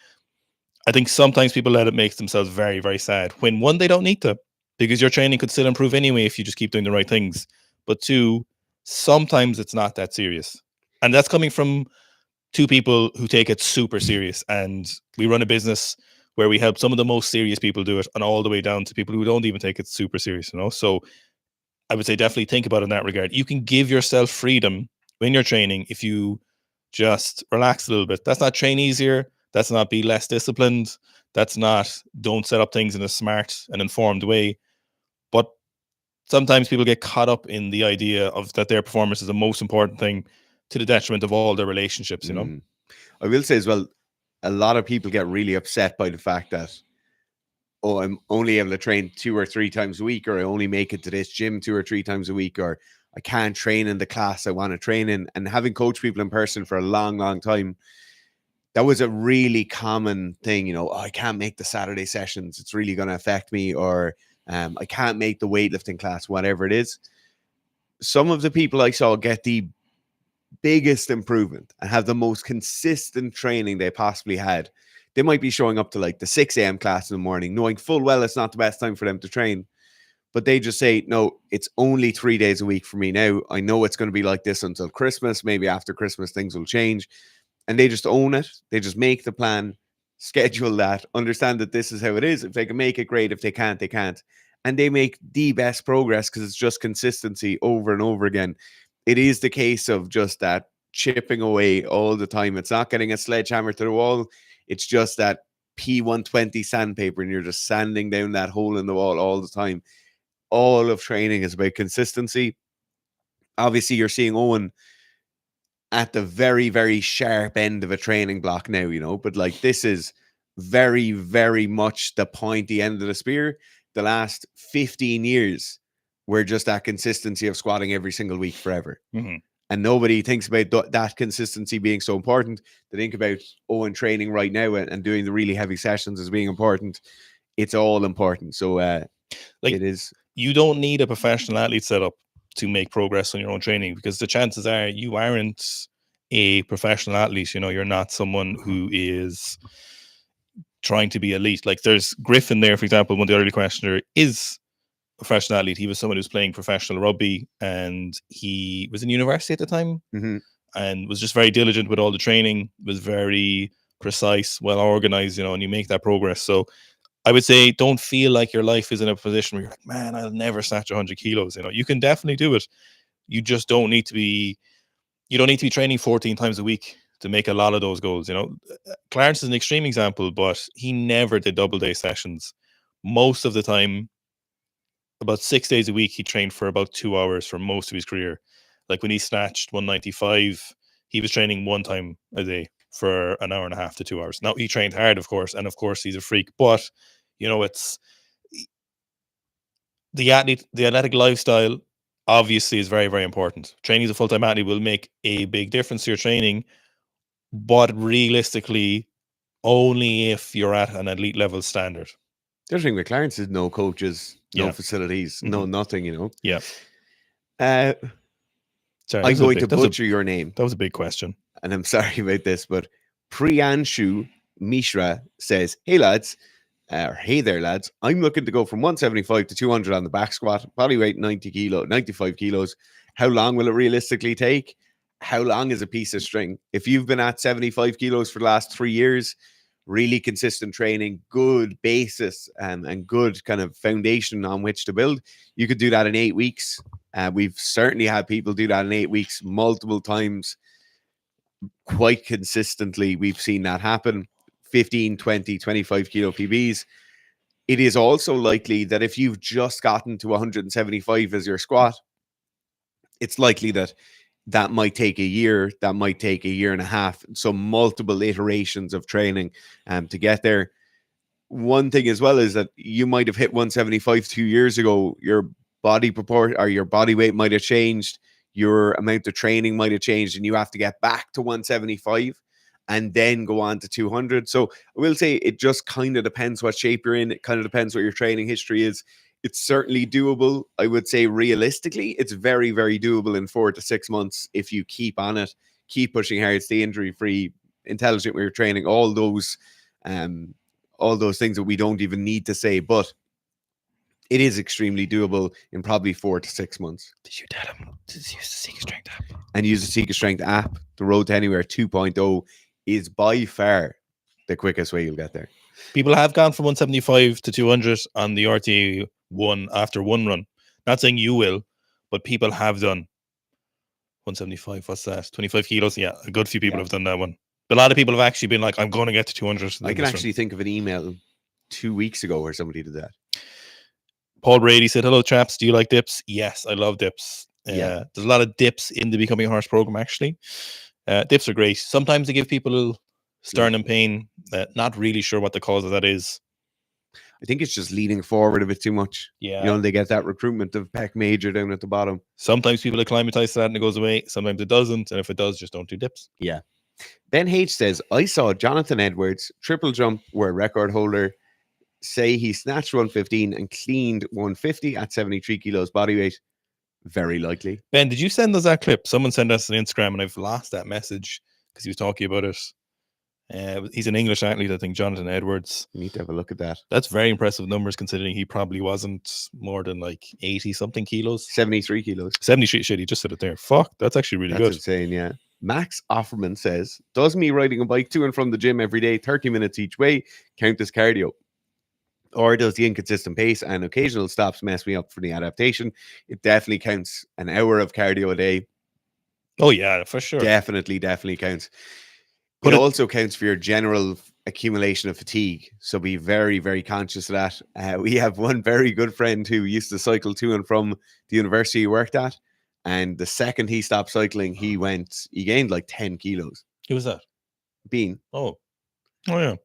[SPEAKER 2] think sometimes people let it make themselves very, very sad when, one, they don't need to, because your training could still improve anyway if you just keep doing the right things. But two, sometimes it's not that serious. And that's coming from two people who take it super serious. And we run a business where we help some of the most serious people do it, and all the way down to people who don't even take it super serious, So I would say definitely think about it in that regard. You can give yourself freedom when you're training if you just relax a little bit. That's not train easier. That's not be less disciplined. That's not don't set up things in a smart and informed way. But sometimes people get caught up in the idea of that their performance is the most important thing, to the detriment of all their relationships,
[SPEAKER 1] I will say as well, a lot of people get really upset by the fact that, I'm only able to train 2 or 3 times a week, or I only make it to this gym 2 or 3 times a week, or I can't train in the class I want to train in. And having coached people in person for a long, long time, that was a really common thing. I can't make the Saturday sessions, it's really going to affect me, or I can't make the weightlifting class, whatever it is. Some of the people I saw get the biggest improvement and have the most consistent training they possibly had. They might be showing up to like the 6 a.m. class in the morning, knowing full well it's not the best time for them to train. But they just say, no, it's only 3 days a week for me now. I know it's going to be like this until Christmas. Maybe after Christmas, things will change. And they just own it. They just make the plan, schedule that, understand that this is how it is. If they can make it, great. If they can't, they can't. And they make the best progress, because it's just consistency over and over again. It is the case of just that chipping away all the time. It's not getting a sledgehammer to the wall. It's just that P120 sandpaper, and you're just sanding down that hole in the wall all the time. All of training is about consistency. Obviously, you're seeing Owen at the very, very sharp end of a training block now, but like, this is very, very much the pointy end of the spear. The last 15 years, we're just that consistency of squatting every single week forever. And nobody thinks about that consistency being so important. They think about Owen training right now and doing the really heavy sessions as being important. It's all important. So it is.
[SPEAKER 2] You don't need a professional athlete setup to make progress on your own training, because the chances are you aren't a professional athlete. You're not someone who is trying to be elite. Like there's Griffin there, for example, one of the early questioner is a professional athlete. He was someone who was playing professional rugby, and he was in university at the time, and was just very diligent with all the training, was very precise, well organized, and you make that progress. So I would say don't feel like your life is in a position where you're like, man, I'll never snatch 100 kilos. You can definitely do it. You just don't need to be training 14 times a week to make a lot of those goals. Clarence is an extreme example, but he never did double day sessions. Most of the time, about 6 days a week, he trained for about 2 hours for most of his career. Like when he snatched 195, he was training one time a day for an hour and a half to 2 hours. Now he trained hard, of course, and of course he's a freak, but it's the athletic lifestyle obviously is very, very important. Training as a full-time athlete will make a big difference to your training, but realistically, only if you're at an elite level standard.
[SPEAKER 1] The other thing with Clarence is no coaches, no facilities, no nothing,
[SPEAKER 2] Yeah.
[SPEAKER 1] Sorry, I'm going to butcher your name.
[SPEAKER 2] That was a big question.
[SPEAKER 1] And I'm sorry about this, but Priyanshu Mishra says, hey lads, hey there lads, I'm looking to go from 175 to 200 on the back squat, body weight 95 kilos. How long will it realistically take? How long is a piece of string? If you've been at 75 kilos for the last 3 years, really consistent training, good basis, and good kind of foundation on which to build, you could do that in 8 weeks. We've certainly had people do that in 8 weeks multiple times. Quite consistently, we've seen that happen. 15, 20, 25 kilo PBs. It is also likely that if you've just gotten to 175 as your squat, it's likely that might take a year, that might take a year and a half. So multiple iterations of training to get there. One thing as well is that you might have hit 175 2 years ago. Your body proportion or your body weight might have changed. Your amount of training might have changed, and you have to get back to 175 and then go on to 200. So I will say it just kind of depends what shape you're in. It kind of depends what your training history is. It's certainly doable. I would say realistically, it's very, very doable in 4 to 6 months if you keep on it, keep pushing hard, stay injury-free, intelligent with your training, all those things that we don't even need to say. But it is extremely doable in probably 4 to 6 months.
[SPEAKER 2] Did you tell him to use the Seeker Strength app?
[SPEAKER 1] And use the Seeker Strength app. The Road to Anywhere 2.0 is by far the quickest way you'll get there.
[SPEAKER 2] People have gone from 175 to 200 on the RTA one after one run. Not saying you will, but people have done 175. What's that? 25 kilos. Yeah, a good few people have done that one. But a lot of people have actually been like, I'm going to get to 200.
[SPEAKER 1] I can actually think of an email 2 weeks ago where somebody did that.
[SPEAKER 2] Paul Brady said, hello, chaps. Do you like dips? Yes, I love dips. There's a lot of dips in the Becoming a Horse program, actually. Dips are great. Sometimes they give people sternum pain. Not really sure what the cause of that is.
[SPEAKER 1] I think it's just leaning forward a bit too much.
[SPEAKER 2] Yeah.
[SPEAKER 1] They get that recruitment of pec major down at the bottom.
[SPEAKER 2] Sometimes people acclimatize to that and it goes away. Sometimes it doesn't. And if it does, just don't do dips.
[SPEAKER 1] Yeah. Ben H says, I saw Jonathan Edwards, triple jump world record holder, say he snatched 115 and cleaned 150 at 73 kilos body weight. Very likely.
[SPEAKER 2] Ben, did you send us that clip? Someone sent us an Instagram and I've lost that message because he was talking about it. He's an English athlete, I think, Jonathan Edwards.
[SPEAKER 1] You need to have a look at that.
[SPEAKER 2] That's very impressive numbers considering he probably wasn't more than like 80 something kilos.
[SPEAKER 1] 73 kilos.
[SPEAKER 2] 73, shit, he just said it there. Fuck, that's actually really good.
[SPEAKER 1] That's insane, yeah. Max Offerman says, does me riding a bike to and from the gym every day, 30 minutes each way, count as cardio? Or does the inconsistent pace and occasional stops mess me up for the adaptation? It definitely counts. An hour of cardio a day.
[SPEAKER 2] Oh, yeah, for sure.
[SPEAKER 1] Definitely counts. But it also counts for your general accumulation of fatigue. So be very, very conscious of that. We have one very good friend who used to cycle to and from the university he worked at. And the second he stopped cycling, he gained like 10 kilos.
[SPEAKER 2] Who was that?
[SPEAKER 1] Bean.
[SPEAKER 2] Oh, yeah.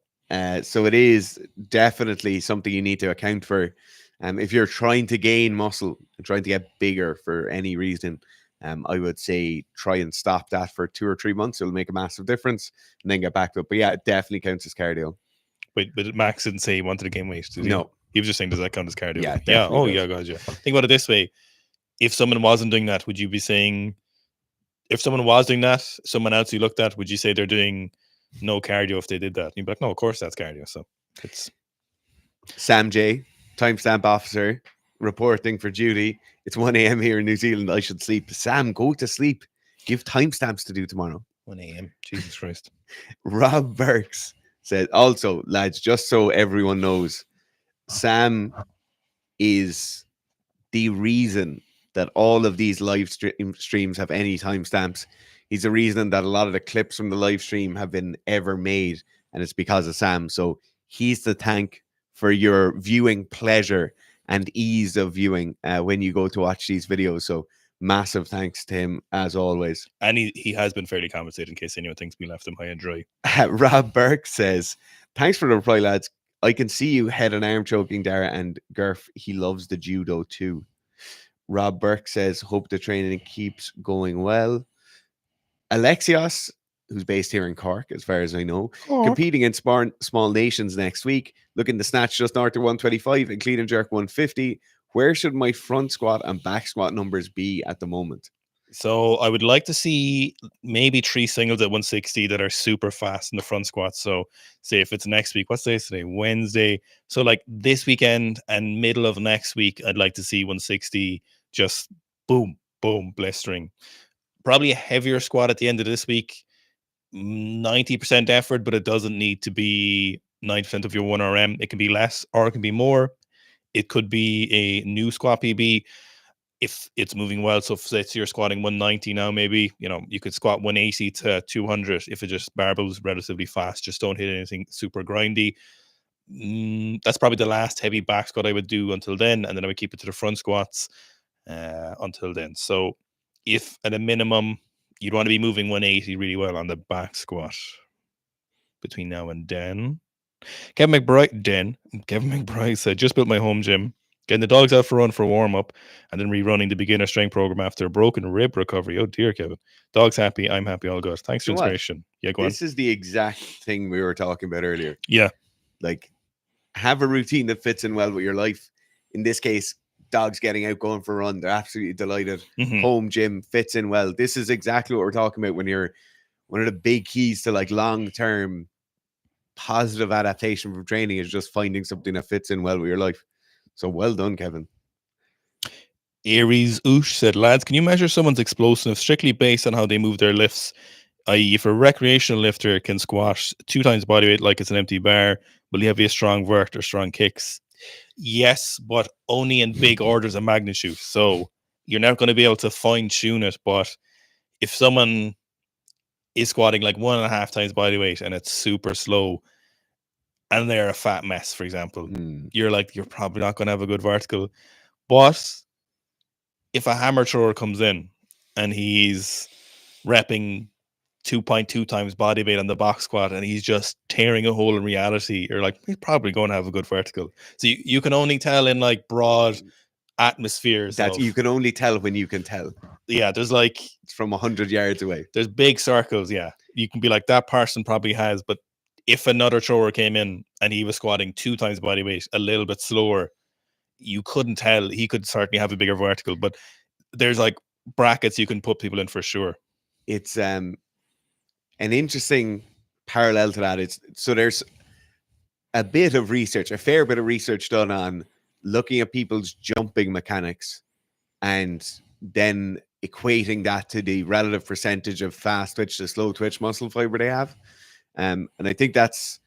[SPEAKER 1] So it is definitely something you need to account for. If you're trying to gain muscle and trying to get bigger for any reason, I would say try and stop that for 2 or 3 months. It'll make a massive difference and then get back to it. But yeah, it definitely counts as cardio.
[SPEAKER 2] Wait, but Max didn't say he wanted to gain weight, did he?
[SPEAKER 1] No.
[SPEAKER 2] He was just saying, does that count as cardio?
[SPEAKER 1] Yeah,
[SPEAKER 2] yeah. Oh,
[SPEAKER 1] does.
[SPEAKER 2] yeah, guys, yeah. Think about it this way. If someone wasn't doing that, would you be saying if someone was doing that, someone else you looked at, would you say they're doing no cardio if they did that? You'd be like, no, of course that's cardio. So it's
[SPEAKER 1] Sam J, timestamp officer, reporting for duty. It's 1 a.m. here in New Zealand. I should sleep. Sam, go to sleep. You have timestamps to do tomorrow.
[SPEAKER 2] 1 a.m. Jesus Christ.
[SPEAKER 1] Rob Burks said, also, lads, just so everyone knows, Sam is the reason that all of these live streams have any timestamps. He's the reason that a lot of the clips from the live stream have been ever made, and it's because of Sam. So he's the thank for your viewing pleasure and ease of viewing when you go to watch these videos. So massive thanks to him as always.
[SPEAKER 2] And he has been fairly compensated in case anyone thinks we left him high and dry.
[SPEAKER 1] Rob Burke says, thanks for the reply, lads. I can see you head and arm choking Dara and Gurf. He loves the judo too. Rob Burke says, hope the training keeps going well. Alexios, who's based here in Cork, as far as I know, competing in small nations next week, looking to snatch just north of 125 and clean and jerk 150. Where should my front squat and back squat numbers be at the moment?
[SPEAKER 2] So I would like to see maybe 3 singles at 160 that are super fast in the front squat. So say if it's next week, what's day today? Wednesday. So like this weekend and middle of next week, I'd like to see 160 just boom, boom, blistering. Probably a heavier squat at the end of this week. 90% effort, but it doesn't need to be 90% of your 1RM. It can be less or it can be more. It could be a new squat PB if it's moving well. So if let's say you're squatting 190 now, maybe, you know, you could squat 180 to 200 if it just barbells relatively fast. Just don't hit anything super grindy. That's probably the last heavy back squat I would do until then, and then I would keep it to the front squats until then. So if at a minimum you'd want to be moving 180 really well on the back squat between now and then. Kevin McBride said, just built my home gym, getting the dogs out for a run for warm up, and then rerunning the beginner strength program after a broken rib recovery. Oh dear, Kevin. Dogs happy, I'm happy, all good. Thanks for inspiration. Yeah, go on.
[SPEAKER 1] This is the exact thing we were talking about earlier.
[SPEAKER 2] Yeah.
[SPEAKER 1] Like, have a routine that fits in well with your life. In this case, dogs getting out, going for a run. They're absolutely delighted. Home gym fits in well. This is exactly what we're talking about when you're one of the big keys to like long-term positive adaptation from training is just finding something that fits in well with your life. So well done, Kevin.
[SPEAKER 2] Aries Oosh said, lads, can you measure someone's explosiveness strictly based on how they move their lifts? I.e., if a recreational lifter can squat 2 times body weight like it's an empty bar, will he have a strong vert or strong kicks? Yes, but only in big orders of magnitude. So you're not going to be able to fine tune it. But if someone is squatting like 1.5 times body weight and it's super slow and they're a fat mess, for example, you're probably not going to have a good vertical. But if a hammer thrower comes in and he's repping 2.2 times body weight on the box squat and he's just tearing a hole in reality, you're like, he's probably going to have a good vertical. So you can only tell in like broad atmospheres.
[SPEAKER 1] That you can only tell when you can tell.
[SPEAKER 2] Yeah, there's like,
[SPEAKER 1] it's from 100 yards away.
[SPEAKER 2] There's big circles. Yeah, you can be like, that person probably has. But if another thrower came in and he was squatting 2 times body weight, a little bit slower, you couldn't tell. He could certainly have a bigger vertical. But there's like brackets you can put people in for sure.
[SPEAKER 1] It's an interesting parallel to that. So there's a bit of research, a fair bit of research done on looking at people's jumping mechanics and then equating that to the relative percentage of fast twitch to slow twitch muscle fiber they have. And I think that's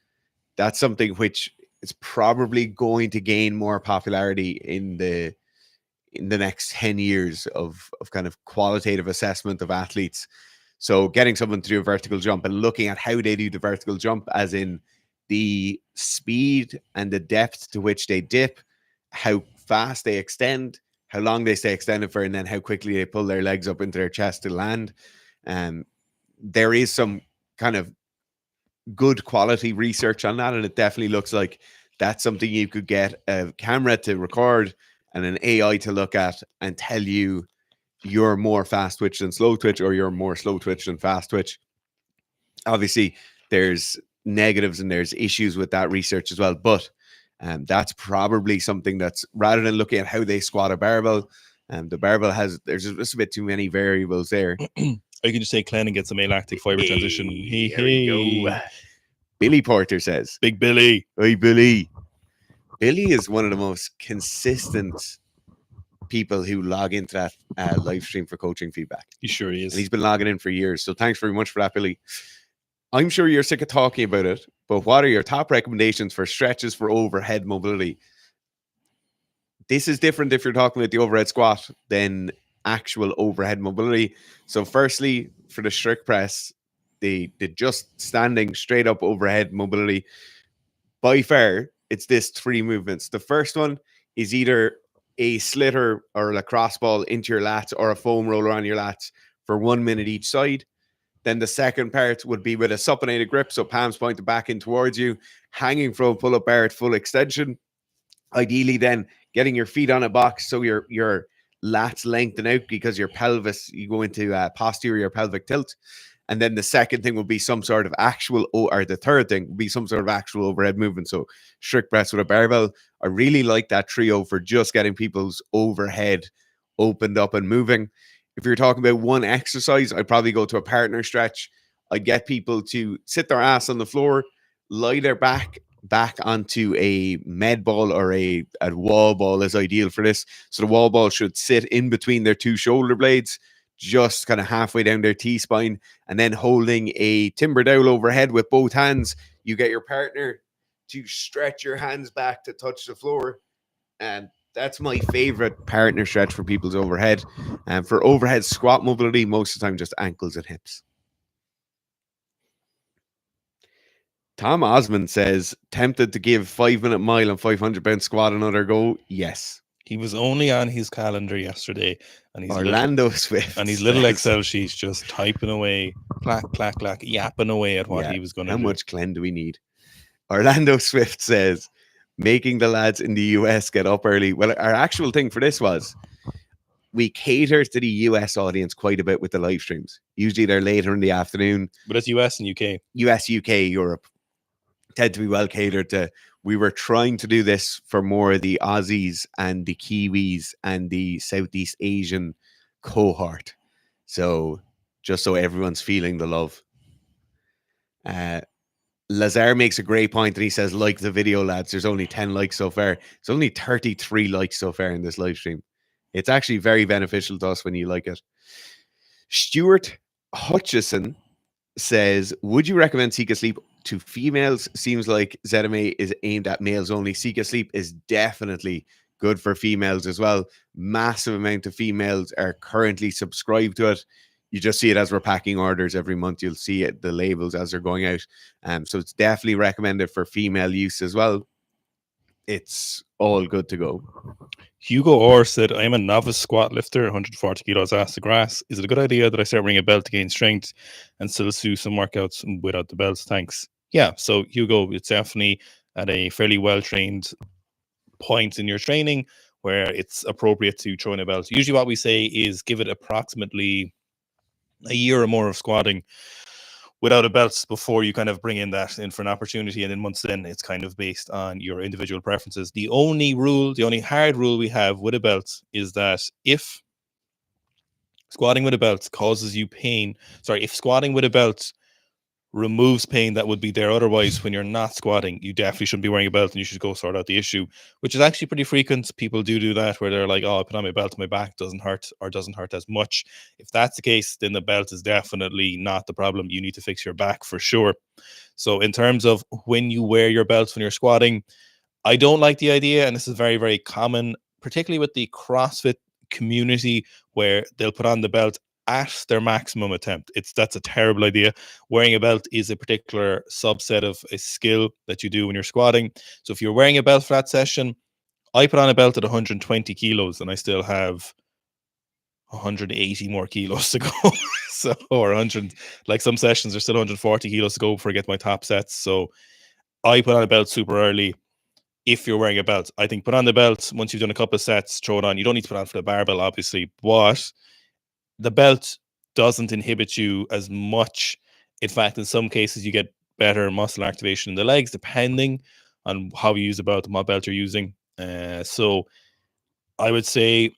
[SPEAKER 1] something which is probably going to gain more popularity in the next 10 years of kind of qualitative assessment of athletes. So getting someone to do a vertical jump and looking at how they do the vertical jump, as in the speed and the depth to which they dip, how fast they extend, how long they stay extended for, and then how quickly they pull their legs up into their chest to land. There is some kind of good quality research on that, and it definitely looks like that's something you could get a camera to record and an AI to look at and tell you you're more fast twitch than slow twitch, or you're more slow twitch than fast twitch. Obviously, there's negatives and there's issues with that research as well, but that's probably something that's, rather than looking at how they squat a barbell, the barbell there's just a bit too many variables there.
[SPEAKER 2] Or you can just say Clen and get some alactic fiber transition.
[SPEAKER 1] Here we go. Billy Porter says,
[SPEAKER 2] Big Billy.
[SPEAKER 1] Hey, Billy. Billy is one of the most consistent people who log into that live stream for coaching feedback.
[SPEAKER 2] He sure is.
[SPEAKER 1] And he's been logging in for years. So thanks very much for that, Billy. I'm sure you're sick of talking about it, but what are your top recommendations for stretches for overhead mobility? This is different if you're talking about the overhead squat than actual overhead mobility. So firstly, for the strict press, the just standing straight up overhead mobility, by far, it's this 3 movements. The first one is either a slitter or a lacrosse ball into your lats or a foam roller on your lats for 1 minute each side. Then the second part would be with a supinated grip, so palms pointed back in towards you, hanging from a pull-up bar at full extension. Ideally, then getting your feet on a box so your lats lengthen out because your pelvis, you go into posterior pelvic tilt. And then the second thing will be some sort of actual, or the third thing will be some sort of actual overhead movement. So strict press with a barbell. I really like that trio for just getting people's overhead opened up and moving. If you're talking about one exercise, I'd probably go to a partner stretch. I'd get people to sit their ass on the floor, lie their back onto a med ball, or a wall ball is ideal for this. So the wall ball should sit in between their 2 shoulder blades, just kind of halfway down their T-spine, and then holding a timber dowel overhead with both hands. You get your partner to stretch your hands back to touch the floor. And that's my favorite partner stretch for people's overhead. And for overhead squat mobility, most of the time just ankles and hips. Tom Osmond says, tempted to give 5-minute mile and 500-pound squat another go? Yes.
[SPEAKER 2] He was only on his calendar yesterday, and he's
[SPEAKER 1] Orlando Swift
[SPEAKER 2] and his little Excel sheets just typing away, clack, clack, clack, yapping away at what he was going to do.
[SPEAKER 1] How much Clen do we need? Orlando Swift says, making the lads in the US get up early. Well, our actual thing for this was we cater to the US audience quite a bit with the live streams. Usually they're later in the afternoon.
[SPEAKER 2] But it's US and UK.
[SPEAKER 1] US, UK, Europe tend to be well catered to. We were trying to do this for more of the Aussies and the Kiwis and the Southeast Asian cohort. So just so everyone's feeling the love. Lazar makes a great point and he says, like the video, lads, there's only 10 likes so far. It's only 33 likes so far in this live stream. It's actually very beneficial to us when you like it. Stuart Hutchison says, would you recommend Seek Asleep to females? Seems like ZMA is aimed at males only. Seek Asleep is definitely good for females as well. Massive amount of females are currently subscribed to it. You just see it as we're packing orders every month. You'll see it, the labels as they're going out. So it's definitely recommended for female use as well. It's all good to go.
[SPEAKER 2] Hugo Orr said, I'm a novice squat lifter, 140 kilos ass to grass. Is it a good idea that I start wearing a belt to gain strength and still do some workouts without the belts? Thanks. Yeah, so Hugo, it's definitely at a fairly well-trained point in your training where it's appropriate to throw in a belt. Usually what we say is give it approximately a year or more of squatting without a belt before you kind of bring in that in for an opportunity. And then months in, it's kind of based on your individual preferences. The only hard rule we have with a belt is that if squatting with a belt causes you pain, if squatting with a belt removes pain that would be there otherwise when you're not squatting, you definitely shouldn't be wearing a belt and you should go sort out the issue, which is actually pretty frequent. People do that where they're like, oh, I put on my belt, my back doesn't hurt or doesn't hurt as much. If that's the case, then the belt is definitely not the problem. You need to fix your back for sure. So in terms of when you wear your belts when you're squatting, I don't like the idea, and this is very, very common, particularly with the CrossFit community, where they'll put on the belt at their maximum attempt. That's a terrible idea. Wearing a belt is a particular subset of a skill that you do when you're squatting. So if you're wearing a belt for that session, I put on a belt at 120 kilos and I still have 180 more kilos to go. So, or 100, like some sessions are still 140 kilos to go before I get my top sets. So I put on a belt super early. If you're wearing a belt, I think put on the belt once you've done a couple of sets, throw it on. You don't need to put on for the barbell, obviously, but the belt doesn't inhibit you as much. In fact, in some cases, you get better muscle activation in the legs, depending on how you use the belt and what belt you're using. So I would say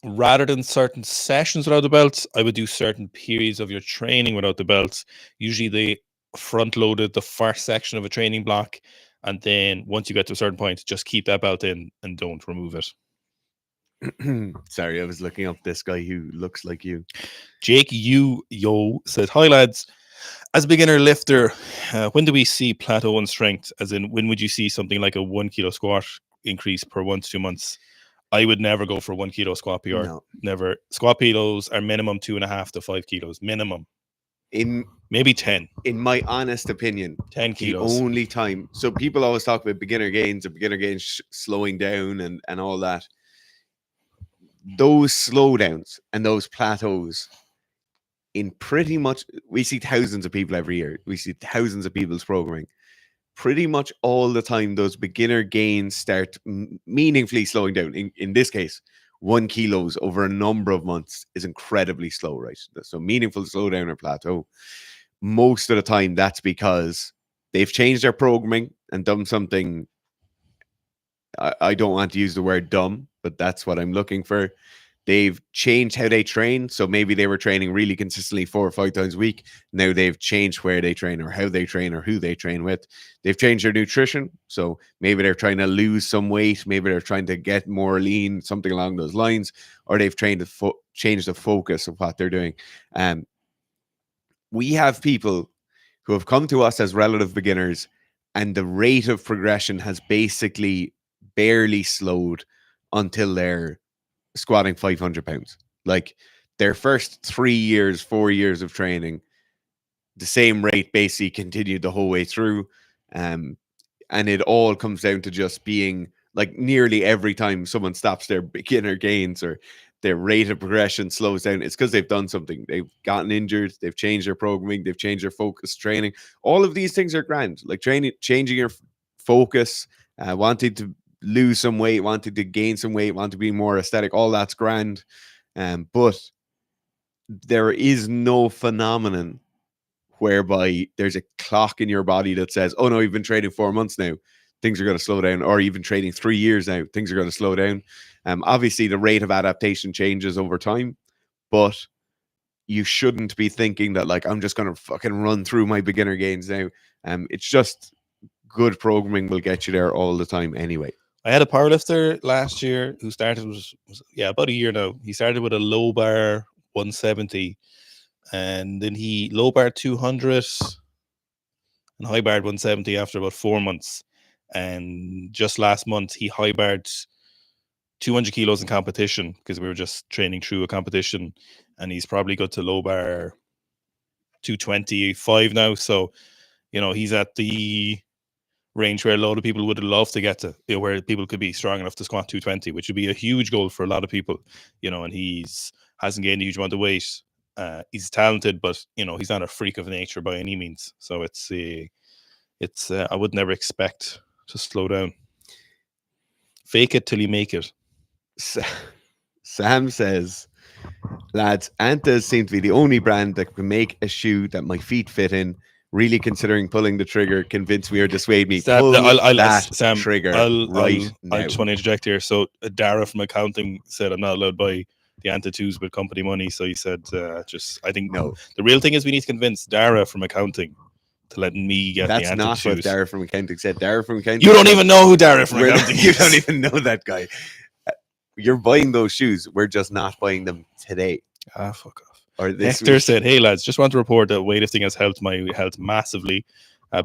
[SPEAKER 2] rather than certain sessions without the belts, I would do certain periods of your training without the belts. Usually they front loaded the first section of a training block, and then once you get to a certain point, just keep that belt in and don't remove it.
[SPEAKER 1] Sorry, I was looking up this guy who looks like you.
[SPEAKER 2] Jake Yo said, "Hi lads, as a beginner lifter, when do we see plateau in strength? As in, when would you see something like a 1 kilo squat increase per 1 to 2 months?" I would never go for 1 kilo squat PR.
[SPEAKER 1] No.
[SPEAKER 2] Never. Squat kilos are minimum 2.5 to 5 kilos. Minimum.
[SPEAKER 1] In
[SPEAKER 2] Maybe 10.
[SPEAKER 1] In my honest opinion,
[SPEAKER 2] 10
[SPEAKER 1] the
[SPEAKER 2] kilos.
[SPEAKER 1] only time, so people always talk about beginner gains and beginner gains slowing down and all that. Those slowdowns and those plateaus, in pretty much, we see thousands of people every year. We see thousands of people's programming. Pretty much all the time, those beginner gains start meaningfully slowing down. In this case, 1 kilos over a number of months is incredibly slow, right? So meaningful slowdown or plateau. Most of the time, that's because they've changed their programming and done something. I don't want to use the word dumb, but that's what I'm looking for. They've changed how they train. So maybe they were training really consistently 4 or 5 times a week. Now they've changed where they train or how they train or who they train with. They've changed their nutrition. So maybe they're trying to lose some weight. Maybe they're trying to get more lean, something along those lines. Or they've trained to change the focus of what they're doing. We have people who have come to us as relative beginners, and the rate of progression has basically barely slowed until they're squatting 500 pounds. Like their first 3 years, 4 years of training, the same rate basically continued the whole way through. And it all comes down to just being like, nearly every time someone stops their beginner gains or their rate of progression slows down, it's because they've done something. They've gotten injured, they've changed their programming, they've changed their focus training. All of these things are grand. Like changing your focus, wanting to lose some weight, wanting to gain some weight, want to be more aesthetic, all that's grand. But there is no phenomenon whereby there's a clock in your body that says, oh no, you've been training 4 months now, things are going to slow down, or even training 3 years now, things are going to slow down. Obviously the rate of adaptation changes over time, but you shouldn't be thinking that like, I'm just going to fucking run through my beginner gains now. It's just good programming will get you there all the time anyway.
[SPEAKER 2] I had a powerlifter last year who started was about a year now. He started with a low bar 170, and then he low bar 200 and high barred 170 after about 4 months. And just last month he high barred 200 kilos in competition because we were just training through a competition, and he's probably got to low bar 225 now. So, he's at the range where a lot of people would love to get to, where people could be strong enough to squat 220, which would be a huge goal for a lot of people, and he's hasn't gained a huge amount of weight. He's talented, but he's not a freak of nature by any means. So it's I would never expect to slow down. Fake it till you make it.
[SPEAKER 1] Sam says, lads, Antas seem to be the only brand that can make a shoe that my feet fit in. Really considering pulling the trigger, convince me or dissuade me. Pull that trigger right now.
[SPEAKER 2] I just want to interject here. So Dara from accounting said I'm not allowed to buy the Anta 2s with company money. So he said, I think
[SPEAKER 1] no.
[SPEAKER 2] The real thing is we need to convince Dara from accounting to let me get the Anta 2s.
[SPEAKER 1] That's not what Dara from accounting said. Dara from accounting.
[SPEAKER 2] You don't even know who Dara from accounting is.
[SPEAKER 1] You don't even know that guy. You're buying those shoes. We're just not buying them today.
[SPEAKER 2] Fuck off.
[SPEAKER 1] Hector
[SPEAKER 2] said, hey lads, just want to report that weightlifting has helped my health massively.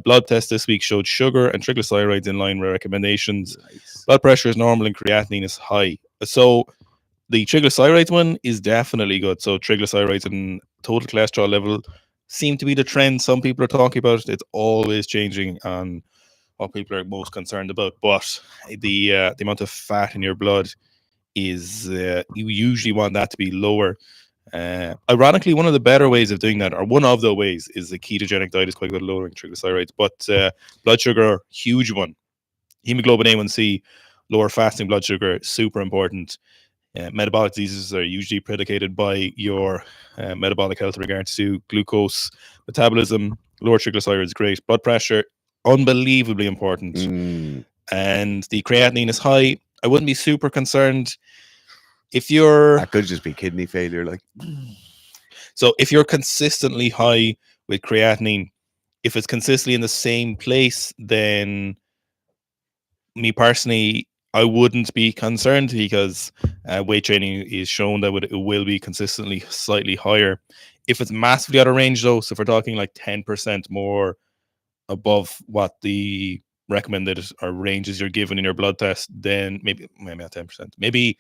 [SPEAKER 2] Blood test this week showed sugar and triglycerides in line with recommendations. Nice. Blood pressure is normal and creatinine is high. So the triglycerides one is definitely good. So triglycerides and total cholesterol level seem to be the trend some people are talking about. It's always changing on what people are most concerned about. But the amount of fat in your blood is you usually want that to be lower. Ironically, one of the better ways of doing that, or one of the ways, is the ketogenic diet is quite good at lowering triglycerides. But blood sugar, huge one. Hemoglobin A1C, lower fasting blood sugar, super important. Metabolic diseases are usually predicated by your metabolic health in regards to glucose metabolism. Lower triglycerides, great. Blood pressure, unbelievably important. And the creatinine is high. I wouldn't be super concerned If you're
[SPEAKER 1] That could just be kidney failure. Like,
[SPEAKER 2] so if you're consistently high with creatinine, if it's consistently in the same place, then me personally, I wouldn't be concerned, because weight training is shown that it will be consistently slightly higher. If it's massively out of range, though, so if we're talking like 10% more above what the recommended or ranges you're given in your blood test, then maybe not 10%, maybe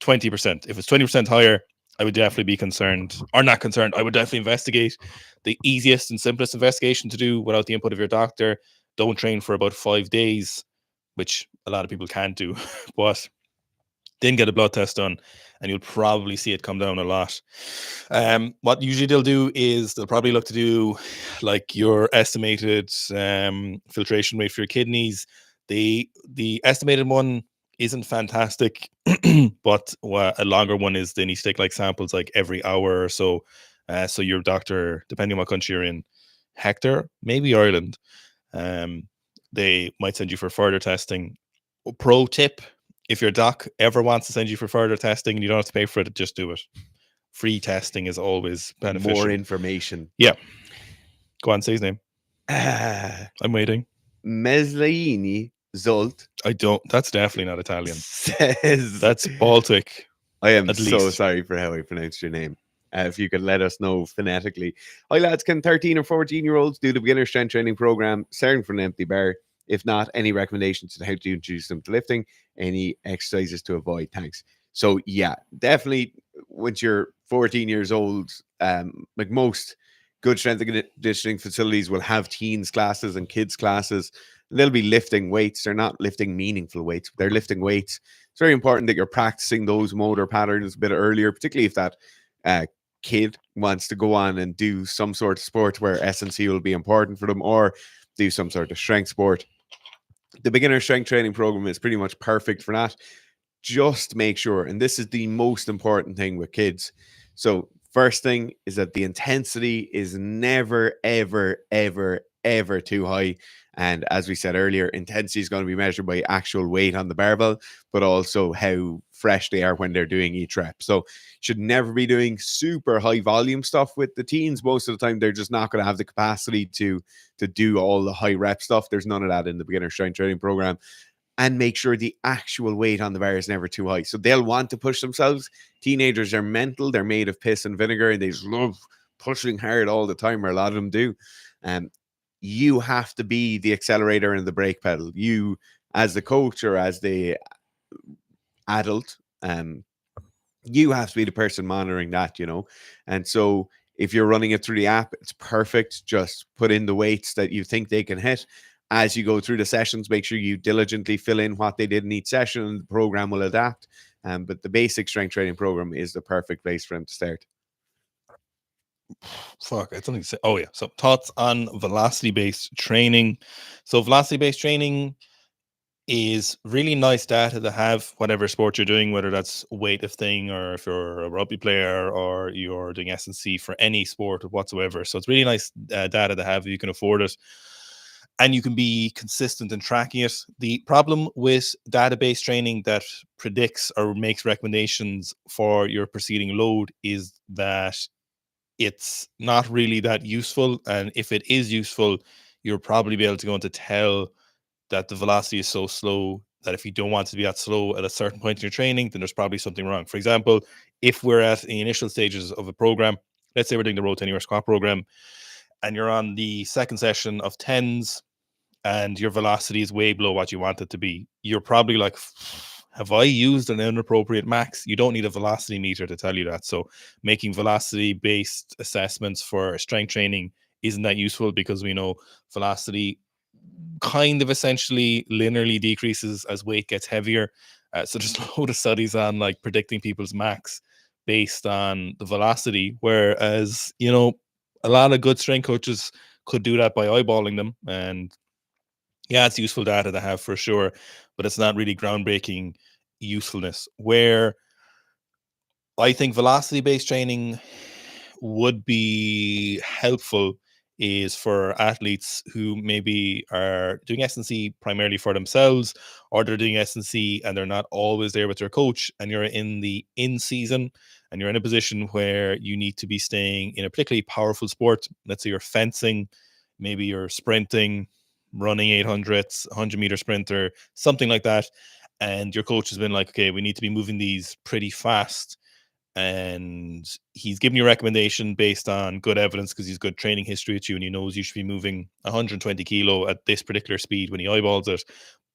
[SPEAKER 2] 20%. If it's 20% higher, I would definitely be concerned, or not concerned. I would definitely investigate. The easiest and simplest investigation to do without the input of your doctor: don't train for about 5 days, which a lot of people can't do, but then get a blood test done, and you'll probably see it come down a lot. What usually they'll do is they'll probably look to do like your estimated filtration rate for your kidneys. The estimated one isn't fantastic, but a longer one is they need to take like samples like every hour or so. So your doctor, depending on what country you're in, Hector, maybe Ireland, they might send you for further testing. Pro tip: if your doc ever wants to send you for further testing and you don't have to pay for it, just do it. Free testing is always beneficial.
[SPEAKER 1] more information.
[SPEAKER 2] Yeah. Go on, say his name.
[SPEAKER 1] Ah,
[SPEAKER 2] I'm waiting.
[SPEAKER 1] Meslaini Zolt
[SPEAKER 2] I don't. That's definitely not Italian.
[SPEAKER 1] says,
[SPEAKER 2] That's Baltic.
[SPEAKER 1] I am
[SPEAKER 2] at
[SPEAKER 1] so
[SPEAKER 2] least.
[SPEAKER 1] sorry for how I pronounced your name. If you could let us know phonetically. Hi, lads. Can 13 or 14-year-olds do the beginner strength training program starting from an empty bar? If not, any recommendations on how to introduce them to lifting? Any exercises to avoid? Thanks. So, yeah, definitely once you're 14 years old, like most good strength and conditioning facilities will have teens classes and kids classes. They'll be lifting weights. They're not lifting meaningful weights. They're lifting weights. It's very important that you're practicing those motor patterns a bit earlier, particularly if that kid wants to go on and do some sort of sport where S&C will be important for them, or do some sort of strength sport. The beginner strength training program is pretty much perfect for that. Just make sure, and this is the most important thing with kids. So first thing is that the intensity is never, ever, ever, ever too high. And as we said earlier, intensity is going to be measured by actual weight on the barbell, but also how fresh they are when they're doing each rep. So should never be doing super high volume stuff with the teens. Most of the time, they're just not going to have the capacity to do all the high rep stuff. There's none of that in the beginner strength training program. And make sure the actual weight on the bar is never too high. So they'll want to push themselves. Teenagers are mental. They're made of piss and vinegar, and they just love pushing hard all the time, or a lot of them do. You have to be the accelerator and the brake pedal. You, as the coach or as the adult, you have to be the person monitoring that, And so if you're running it through the app, it's perfect. Just put in the weights that you think they can hit. As you go through the sessions, make sure you diligently fill in what they did in each session, and the program will adapt. But the basic strength training program is the perfect place for them to start.
[SPEAKER 2] Fuck, I don't think so. Oh yeah. So thoughts on velocity-based training. So velocity-based training is really nice data to have, whatever sport you're doing, whether that's weightlifting or if you're a rugby player or you're doing S&C for any sport whatsoever. So it's really nice data to have if you can afford it, and you can be consistent in tracking it. The problem with database training that predicts or makes recommendations for your preceding load is that it's not really that useful. And if it is useful, you'll probably be able to go into tell that the velocity is so slow that if you don't want to be that slow at a certain point in your training, then there's probably something wrong. For example, if we're at the initial stages of a program, let's say we're doing the row 10 anywhere squat program, and you're on the second session of tens, and your velocity is way below what you want it to be, you're probably like, have I used an inappropriate max? You don't need a velocity meter to tell you that. So making velocity-based assessments for strength training isn't that useful, because we know velocity kind of essentially linearly decreases as weight gets heavier. So there's a load of studies on like predicting people's max based on the velocity, whereas, a lot of good strength coaches could do that by eyeballing them. And yeah, it's useful data to have for sure, but it's not really groundbreaking usefulness. Where I think velocity-based training would be helpful is for athletes who maybe are doing S&C primarily for themselves, or they're doing S&C and they're not always there with their coach, and you're in the in-season and you're in a position where you need to be staying in a particularly powerful sport. Let's say you're fencing, maybe you're sprinting, running 800s, 100-meter sprinter, something like that. And your coach has been like, okay, we need to be moving these pretty fast. And he's giving you a recommendation based on good evidence because he's good training history with you, and he knows you should be moving 120 kilo at this particular speed when he eyeballs it.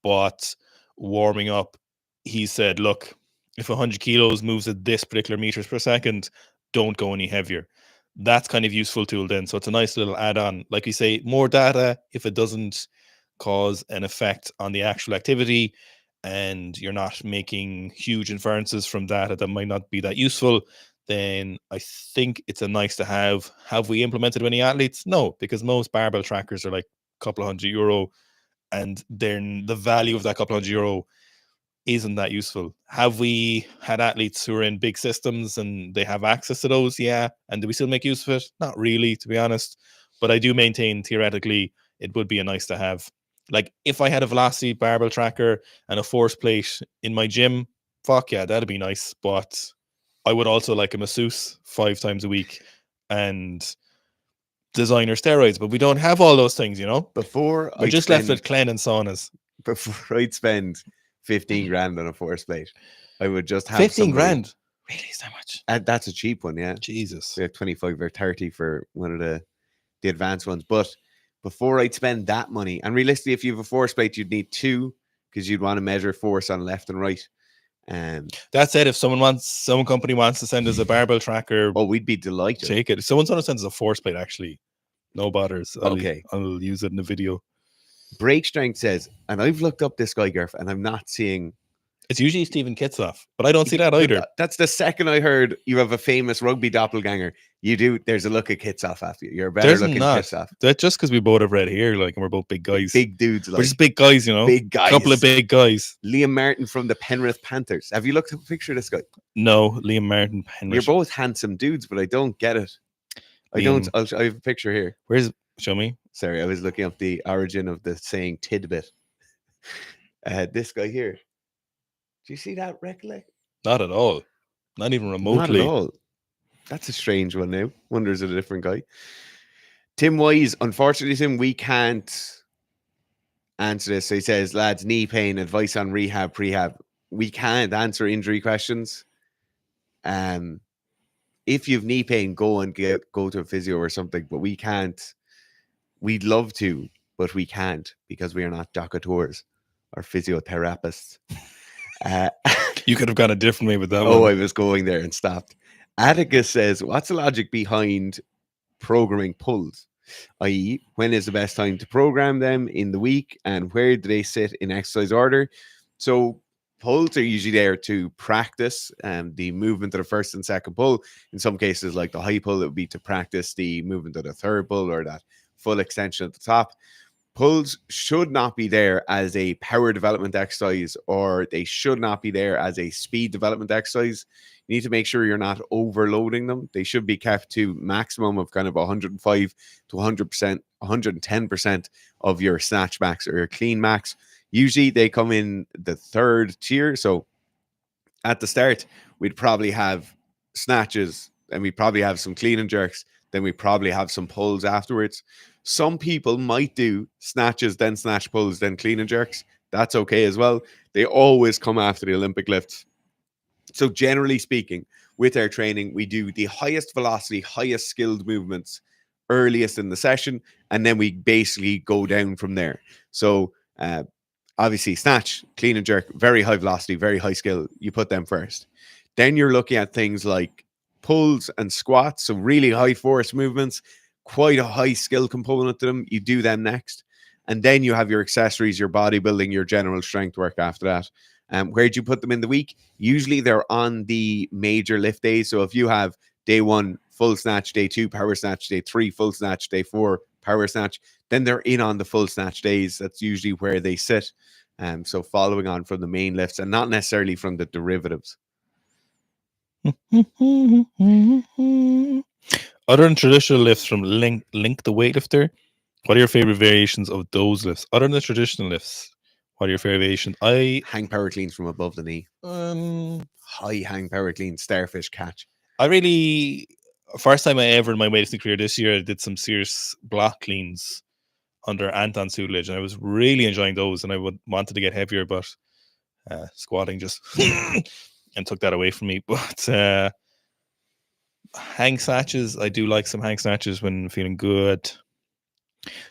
[SPEAKER 2] But warming up, he said, look, if 100 kilos moves at this particular meters per second, don't go any heavier. That's kind of useful tool then. So it's a nice little add-on. Like we say, more data if it doesn't cause an effect on the actual activity, and you're not making huge inferences from data that might not be that useful, then I think it's a nice to have. Have we implemented any athletes? No, because most barbell trackers are like a couple of €100, and then the value of that couple of €100 isn't that useful. Have we had athletes who are in big systems and they have access to those? Yeah. And do we still make use of it? Not really, to be honest. But I do maintain theoretically it would be a nice to have. Like if I had a velocity barbell tracker and a force plate in my gym, fuck yeah, that'd be nice. But I would also like a masseuse 5 times a week and designer steroids, but we don't have all those things, you know.
[SPEAKER 1] Before
[SPEAKER 2] I just left with Clen and saunas.
[SPEAKER 1] Before I'd spend 15 grand on a force plate, I would just have
[SPEAKER 2] 15
[SPEAKER 1] somebody-
[SPEAKER 2] grand. Really, is that much?
[SPEAKER 1] That's a cheap one, yeah.
[SPEAKER 2] Jesus.
[SPEAKER 1] We have 25 or 30 for one of the advanced ones. But before I'd spend that money, and realistically, if you have a force plate, you'd need 2 because you'd want to measure force on left and right.
[SPEAKER 2] That said, if some company wants to send us a barbell tracker,
[SPEAKER 1] oh, we'd be delighted.
[SPEAKER 2] Take it. If someone's going to send us a force plate, actually, no bothers.
[SPEAKER 1] Okay,
[SPEAKER 2] I'll use it in the video.
[SPEAKER 1] Break Strength says, and I've looked up this guy, Garf, and I'm not seeing.
[SPEAKER 2] It's usually Stephen Kitsoff, but I don't see that either.
[SPEAKER 1] That's the second I heard you have a famous rugby doppelganger. You do. There's a look at Kitsoff after you. You're a better looking Kitsoff.
[SPEAKER 2] That's just because we both have red hair, like, and we're both big guys.
[SPEAKER 1] Big dudes. Like,
[SPEAKER 2] we're just big guys, you know.
[SPEAKER 1] Big guys.
[SPEAKER 2] Couple of big guys.
[SPEAKER 1] Liam Martin from the Penrith Panthers. Have you looked at a picture of this guy?
[SPEAKER 2] No, Liam Martin, Penrith.
[SPEAKER 1] You're both handsome dudes, but I don't get it. I have a picture here.
[SPEAKER 2] Show me.
[SPEAKER 1] Sorry, I was looking up the origin of the saying tidbit. This guy here. Do you see that, recollect?
[SPEAKER 2] Not at all. Not even remotely.
[SPEAKER 1] Not at all. That's a strange one now. Wonder is it a different guy? Tim Wise, unfortunately, Tim, we can't answer this. So he says, lads, knee pain, advice on rehab, prehab. We can't answer injury questions. If you've knee pain, go to a physio or something, but we can't. We'd love to, but we can't because we are not doctors or physiotherapists.
[SPEAKER 2] You could have gone a different way with that one.
[SPEAKER 1] Oh, I was going there and stopped. Atticus says, what's the logic behind programming pulls? I.e., when is the best time to program them in the week and where do they sit in exercise order? So pulls are usually there to practice the movement of the first and second pull. In some cases, like the high pull, it would be to practice the movement of the third pull or that full extension at the top. Pulls should not be there as a power development exercise, or they should not be there as a speed development exercise. You need to make sure you're not overloading them. They should be kept to maximum of kind of 105 to 100%, 110% of your snatch max or your clean max. Usually they come in the third tier. So at the start, we'd probably have snatches and we'd probably have some clean and jerks. Then we probably have some pulls afterwards. Some people might do snatches, then snatch pulls, then clean and jerks. That's okay as well. They always come after the Olympic lifts. So generally speaking, with our training, we do the highest velocity, highest skilled movements earliest in the session, and then we basically go down from there. So obviously snatch, clean and jerk, very high velocity, very high skill. You put them first. Then you're looking at things like pulls and squats, so really high force movements, quite a high skill component to them. You do them next. And then you have your accessories, your bodybuilding, your general strength work after that. Where do you put them in the week? Usually they're on the major lift days. So if you have day 1, full snatch, day 2, power snatch, day 3, full snatch, day 4, power snatch, then they're in on the full snatch days. That's usually where they sit. So following on from the main lifts and not necessarily from the derivatives.
[SPEAKER 2] Other than traditional lifts from Link the weightlifter, what are your favorite variations of those lifts? Other than the traditional lifts, what are your favorite variations?
[SPEAKER 1] Hang power cleans from above the knee. High hang power clean, starfish catch.
[SPEAKER 2] I really, first time I ever in my weightlifting career this year, I did some serious block cleans under Anton tutelage, and I was really enjoying those. And I wanted to get heavier, but squatting just and took that away from me. But hang snatches, I do like some hang snatches when feeling good.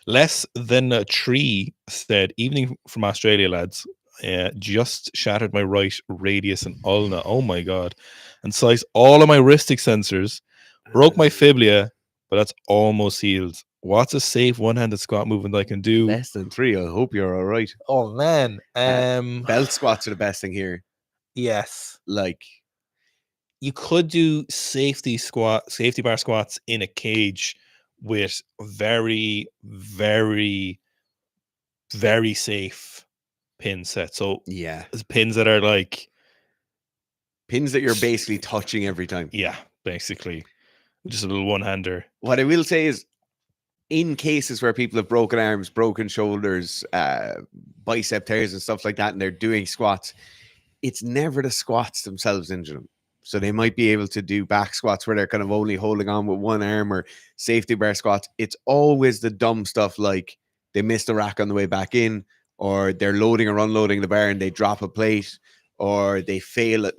[SPEAKER 2] Less than a tree said, evening from Australia, lads. Just shattered my right radius and ulna. Oh my god. And sized all of my wrist extensors. Broke my fibula, but that's almost healed. What's a safe one-handed squat movement I can do?
[SPEAKER 1] Less than 3. I hope you're all right.
[SPEAKER 2] Oh man.
[SPEAKER 1] Belt squats are the best thing here.
[SPEAKER 2] Yes.
[SPEAKER 1] Like,
[SPEAKER 2] you could do safety bar squats in a cage with very, very, very safe pin set. So
[SPEAKER 1] yeah,
[SPEAKER 2] pins that are like
[SPEAKER 1] pins that you're basically touching every time.
[SPEAKER 2] Yeah, basically. Just a little one-hander.
[SPEAKER 1] What I will say is, in cases where people have broken arms, broken shoulders, bicep tears and stuff like that, and they're doing squats, it's never the squats themselves injure them. So they might be able to do back squats where they're kind of only holding on with one arm, or safety bar squats. It's always the dumb stuff like they missed a rack on the way back in, or they're loading or unloading the bar and they drop a plate, or they fail at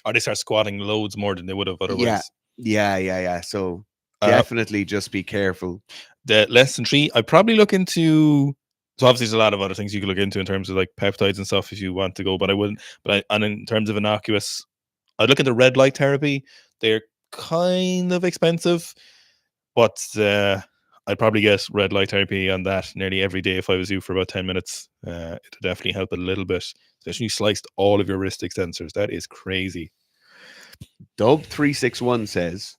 [SPEAKER 2] or they start squatting loads more than they would have otherwise.
[SPEAKER 1] Yeah. So definitely just be careful.
[SPEAKER 2] The less than 3, I'd probably look into. So obviously, there's a lot of other things you could look into in terms of like peptides and stuff if you want to go, but I wouldn't. And in terms of innocuous, I'd look at the red light therapy. They're kind of expensive, but I'd probably get red light therapy on that nearly every day if I was you for about 10 minutes. It'd definitely help a little bit, especially you sliced all of your wrist extensors. That is crazy.
[SPEAKER 1] Dub361 says,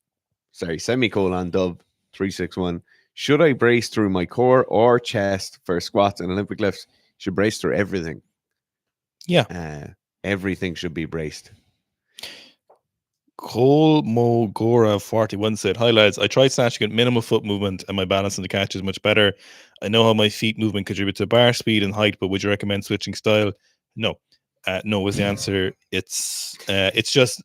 [SPEAKER 1] semicolon Dub 361. Should I brace through my core or chest for squats and Olympic lifts? Should brace through everything.
[SPEAKER 2] Yeah.
[SPEAKER 1] Everything should be braced.
[SPEAKER 2] Cole Mogora 41 said, "Hi lads, I tried snatching at minimal foot movement and my balance in the catch is much better. I know how my feet movement contributes to bar speed and height, but would you recommend switching style?" No. No was the answer. It's just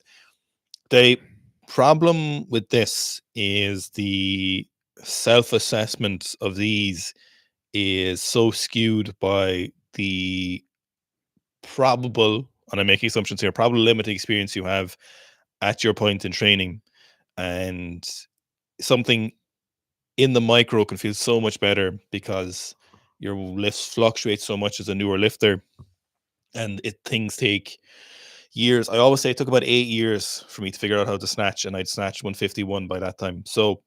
[SPEAKER 2] the problem with this is the self-assessment of these is so skewed by the probable, and I'm making assumptions here, probable limited experience you have at your point in training, and something in the micro can feel so much better because your lifts fluctuate so much as a newer lifter, and things take years. I always say it took about 8 years for me to figure out how to snatch, and I'd snatched 151 by that time. So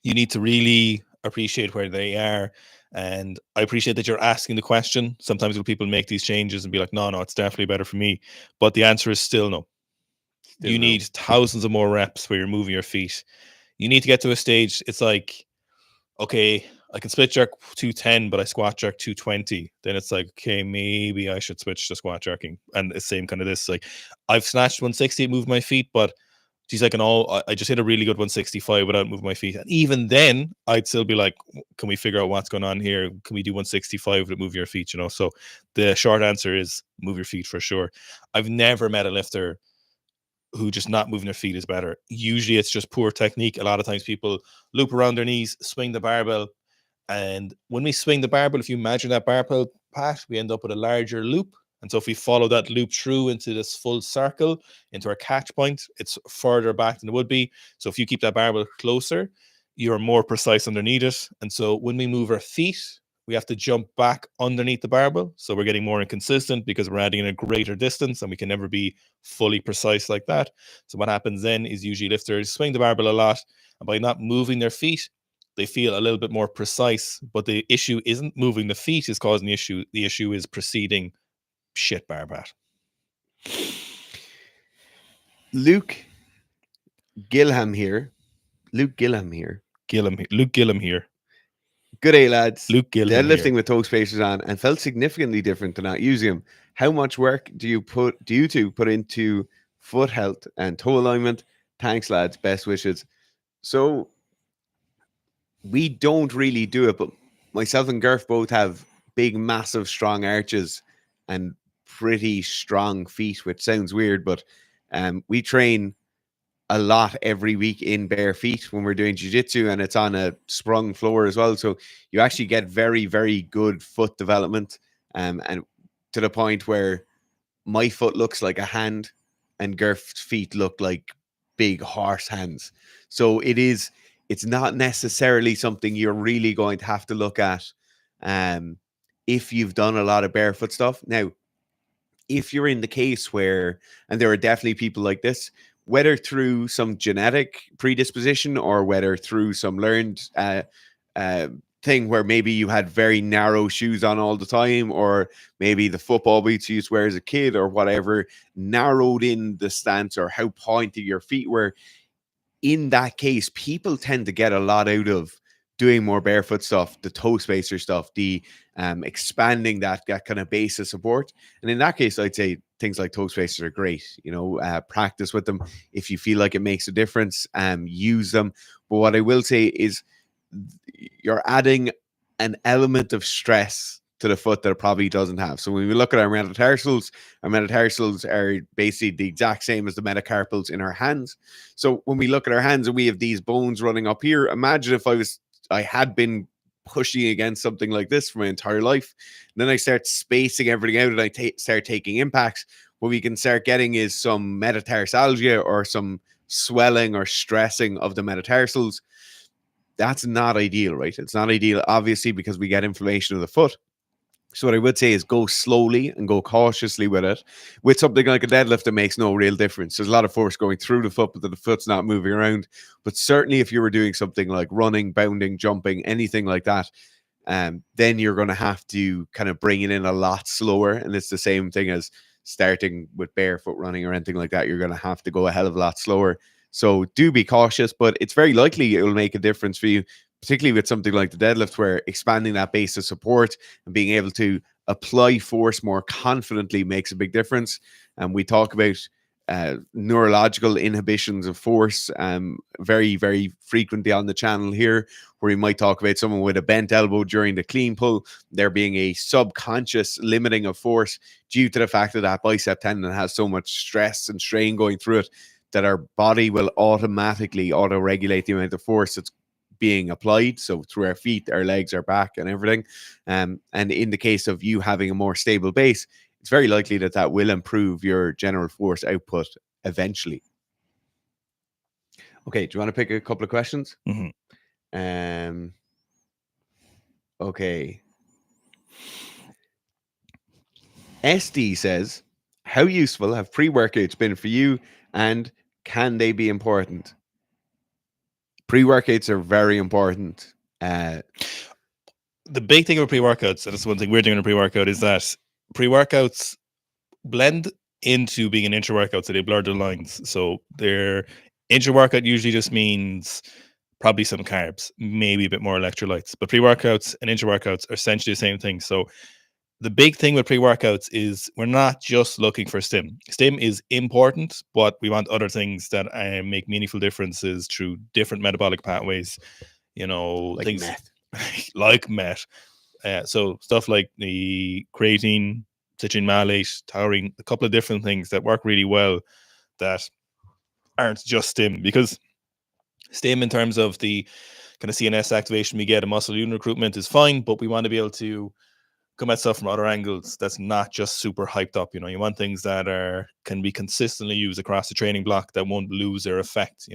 [SPEAKER 2] you need to really appreciate where they are. And I appreciate that you're asking the question. Sometimes when people make these changes and be like, no, it's definitely better for me. But the answer is still no. You need thousands of more reps where you're moving your feet. You need to get to a stage. It's like, okay, I can split jerk 210, but I squat jerk 220. Then it's like, okay, maybe I should switch to squat jerking. And the same kind of this, like I've snatched 160, moved my feet, but geez, I just hit a really good 165 without moving my feet. And even then, I'd still be like, can we figure out what's going on here? Can we do 165 to move your feet? So the short answer is move your feet for sure. I've never met a lifter who just not moving their feet is better. Usually it's just poor technique. A lot of times people loop around their knees, swing the barbell. And when we swing the barbell, if you imagine that barbell, Pat, we end up with a larger loop. And so if we follow that loop through into this full circle, into our catch point, it's further back than it would be. So if you keep that barbell closer, you're more precise underneath it. And so when we move our feet, we have to jump back underneath the barbell. So we're getting more inconsistent because we're adding in a greater distance and we can never be fully precise like that. So what happens then is usually lifters swing the barbell a lot, and by not moving their feet, they feel a little bit more precise. But the issue isn't moving the feet is causing the issue. The issue is preceding shit bar bat.
[SPEAKER 1] Luke Gilham here. Luke Gilham here. Good day, lads.
[SPEAKER 2] Luke Gilham
[SPEAKER 1] deadlifting
[SPEAKER 2] here.
[SPEAKER 1] with toe spacers on and felt significantly different to not using them. How much work do you two put into foot health and toe alignment? Thanks, lads. Best wishes. So we don't really do it, but myself and Gerf both have big, massive, strong arches and pretty strong feet, which sounds weird, but we train a lot every week in bare feet when we're doing jiu-jitsu, and it's on a sprung floor as well. So you actually get very, very good foot development, and to the point where my foot looks like a hand and Gerf's feet look like big horse hands. So it's not necessarily something you're really going to have to look at if you've done a lot of barefoot stuff. Now, if you're in the case where, and there are definitely people like this, whether through some genetic predisposition or whether through some learned thing where maybe you had very narrow shoes on all the time, or maybe the football boots you used to wear as a kid or whatever narrowed in the stance or how pointy your feet were. In that case, people tend to get a lot out of doing more barefoot stuff, the toe spacer stuff, the expanding that kind of base of support. And in that case, I'd say things like toe spacers are great. Practice with them. If you feel like it makes a difference, use them. But what I will say is you're adding an element of stress to the foot that it probably doesn't have. So when we look at our metatarsals are basically the exact same as the metacarpals in our hands. So when we look at our hands and we have these bones running up here, imagine if I had been pushing against something like this for my entire life, and then I start spacing everything out and I start taking impacts. What we can start getting is some metatarsalgia or some swelling or stressing of the metatarsals. That's not ideal, right? It's not ideal, obviously, because we get inflammation of the foot. So what I would say is go slowly and go cautiously with it. With something like a deadlift, it makes no real difference. There's a lot of force going through the foot, but the foot's not moving around. But certainly if you were doing something like running, bounding, jumping, anything like that, then you're going to have to kind of bring it in a lot slower. And it's the same thing as starting with barefoot running or anything like that. You're going to have to go a hell of a lot slower. So do be cautious, but it's very likely it will make a difference for you, particularly with something like the deadlift, where expanding that base of support and being able to apply force more confidently makes a big difference. And we talk about neurological inhibitions of force very, very frequently on the channel here, where we might talk about someone with a bent elbow during the clean pull, there being a subconscious limiting of force due to the fact that that bicep tendon has so much stress and strain going through it that our body will automatically auto-regulate the amount of force that's being applied. So through our feet, our legs, our back, and everything. And in the case of you having a more stable base, it's very likely that will improve your general force output eventually. Okay, do you want to pick a couple of questions?
[SPEAKER 2] Mm-hmm.
[SPEAKER 1] Okay. SD says, how useful have pre-workouts been for you, and can they be important? Pre-workouts are very important.
[SPEAKER 2] The big thing about pre-workouts, and that's one thing we're doing in a pre-workout, is that pre-workouts blend into being an intra-workout, so they blur the lines. So their intra-workout usually just means probably some carbs, maybe a bit more electrolytes. But pre-workouts and intra-workouts are essentially the same thing. So the big thing with pre-workouts is we're not just looking for stim. Stim is important, but we want other things that make meaningful differences through different metabolic pathways.
[SPEAKER 1] like
[SPEAKER 2] things
[SPEAKER 1] meth.
[SPEAKER 2] like MET. So stuff like the creatine, citrulline malate, taurine, a couple of different things that work really well that aren't just stim. Because stim, in terms of the kind of CNS activation we get in muscle unit recruitment, is fine, but we want to be able to come at stuff from other angles that's not just super hyped up. You want things that can be consistently used across the training block that won't lose their effect.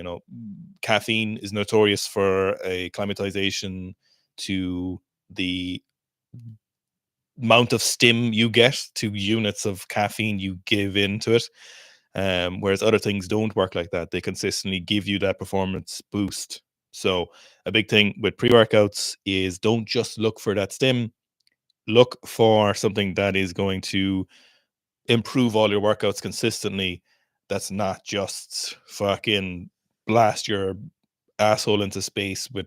[SPEAKER 2] Caffeine is notorious for a climatization to the amount of stim you get to units of caffeine you give into it, whereas other things don't work like that. They consistently give you that performance boost. So a big thing with pre-workouts is don't just look for that stim. Look for something that is going to improve all your workouts consistently. That's not just fucking blast your asshole into space with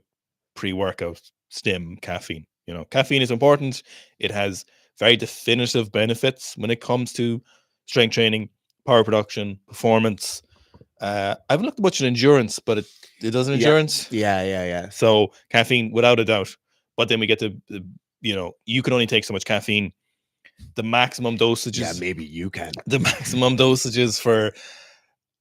[SPEAKER 2] pre-workout stim caffeine. Caffeine is important. It has very definitive benefits when it comes to strength training, power production, performance. I haven't looked much at endurance, but it does an endurance.
[SPEAKER 1] Yeah.
[SPEAKER 2] So caffeine, without a doubt. But then we get to, you can only take so much caffeine. The maximum dosages.
[SPEAKER 1] Yeah, maybe you can.
[SPEAKER 2] The maximum dosages for,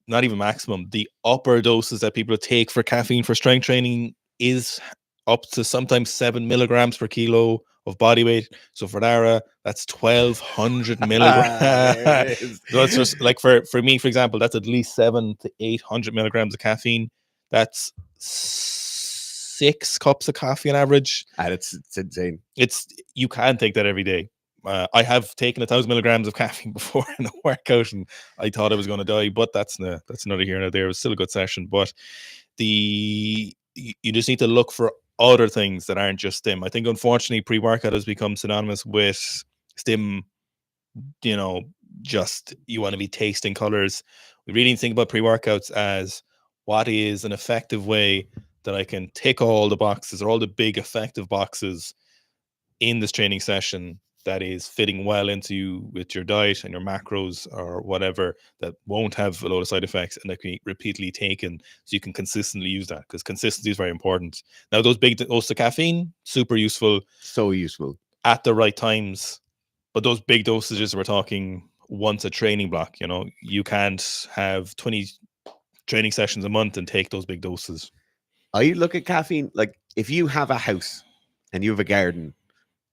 [SPEAKER 2] not even maximum, the upper doses that people take for caffeine for strength training is up to sometimes 7 milligrams per kilo of body weight. So for Dara, that's 1,200 milligrams. So it's just like for me, for example, that's at least 700 to 800 milligrams of caffeine. That's 6 cups of coffee on average.
[SPEAKER 1] And it's insane.
[SPEAKER 2] You can take that every day. I have taken 1,000 milligrams of caffeine before in a workout, and I thought I was going to die. But that's another here and there. It was still a good session, but you just need to look for other things that aren't just stim. I think unfortunately pre-workout has become synonymous with stim. Just you want to be tasting colors. We really need to think about pre-workouts as what is an effective way that I can tick all the boxes, or all the big effective boxes in this training session, that is fitting well into with your diet and your macros or whatever, that won't have a lot of side effects, and that can be repeatedly taken so you can consistently use that, because consistency is very important. Now, those big doses of caffeine, super useful.
[SPEAKER 1] So useful.
[SPEAKER 2] At the right times. But those big dosages, we're talking once a training block. You can't have 20 training sessions a month and take those big doses.
[SPEAKER 1] I look at caffeine, like if you have a house and you have a garden,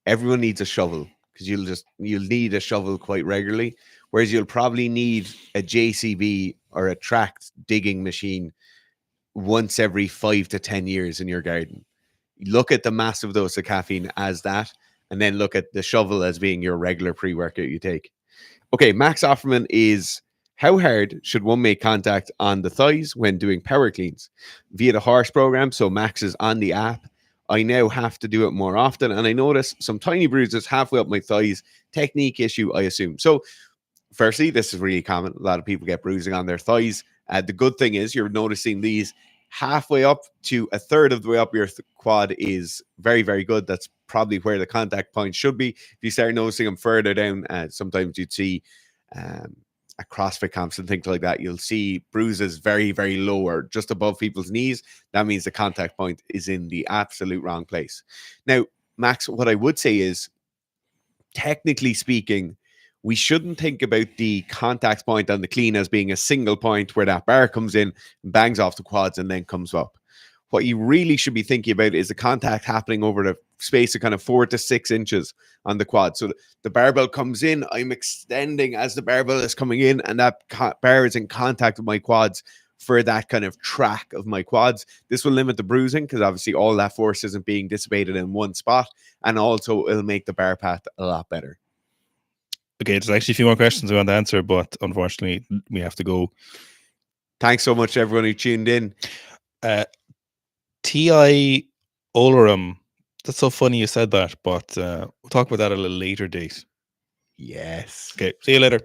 [SPEAKER 1] everyone needs a shovel, because you'll need a shovel quite regularly, whereas you'll probably need a JCB or a tract digging machine once every 5 to 10 years in your garden. Look at the massive dose of caffeine as that, and then look at the shovel as being your regular pre-workout you take. Okay, Max Offerman is, how hard should one make contact on the thighs when doing power cleans? Via the horse program, so Max is on the app. I now have to do it more often, and I notice some tiny bruises halfway up my thighs. Technique issue, I assume. So, firstly, this is really common. A lot of people get bruising on their thighs. The good thing is you're noticing these halfway up to a third of the way up your quad is very, very good. That's probably where the contact point should be. If you start noticing them further down, sometimes you'd see at CrossFit camps and things like that, you'll see bruises very, very low or just above people's knees. That means the contact point is in the absolute wrong place. Now, Max, what I would say is, technically speaking, we shouldn't think about the contact point on the clean as being a single point where that bar comes in, bangs off the quads, and then comes up. What you really should be thinking about is the contact happening over the space of kind of 4 to 6 inches on the quad. So the barbell comes in, I'm extending as the barbell is coming in, and that bar is in contact with my quads for that kind of track of my quads. This will limit the bruising, because obviously all that force isn't being dissipated in one spot, and also it'll make the bar path a lot better.
[SPEAKER 2] Okay, there's actually a few more questions I want to answer, but unfortunately we have to go.
[SPEAKER 1] Thanks so much, everyone who tuned in.
[SPEAKER 2] T.I. Olerum. That's so funny you said that, but we'll talk about that at a later date.
[SPEAKER 1] Yes.
[SPEAKER 2] Okay, see you later.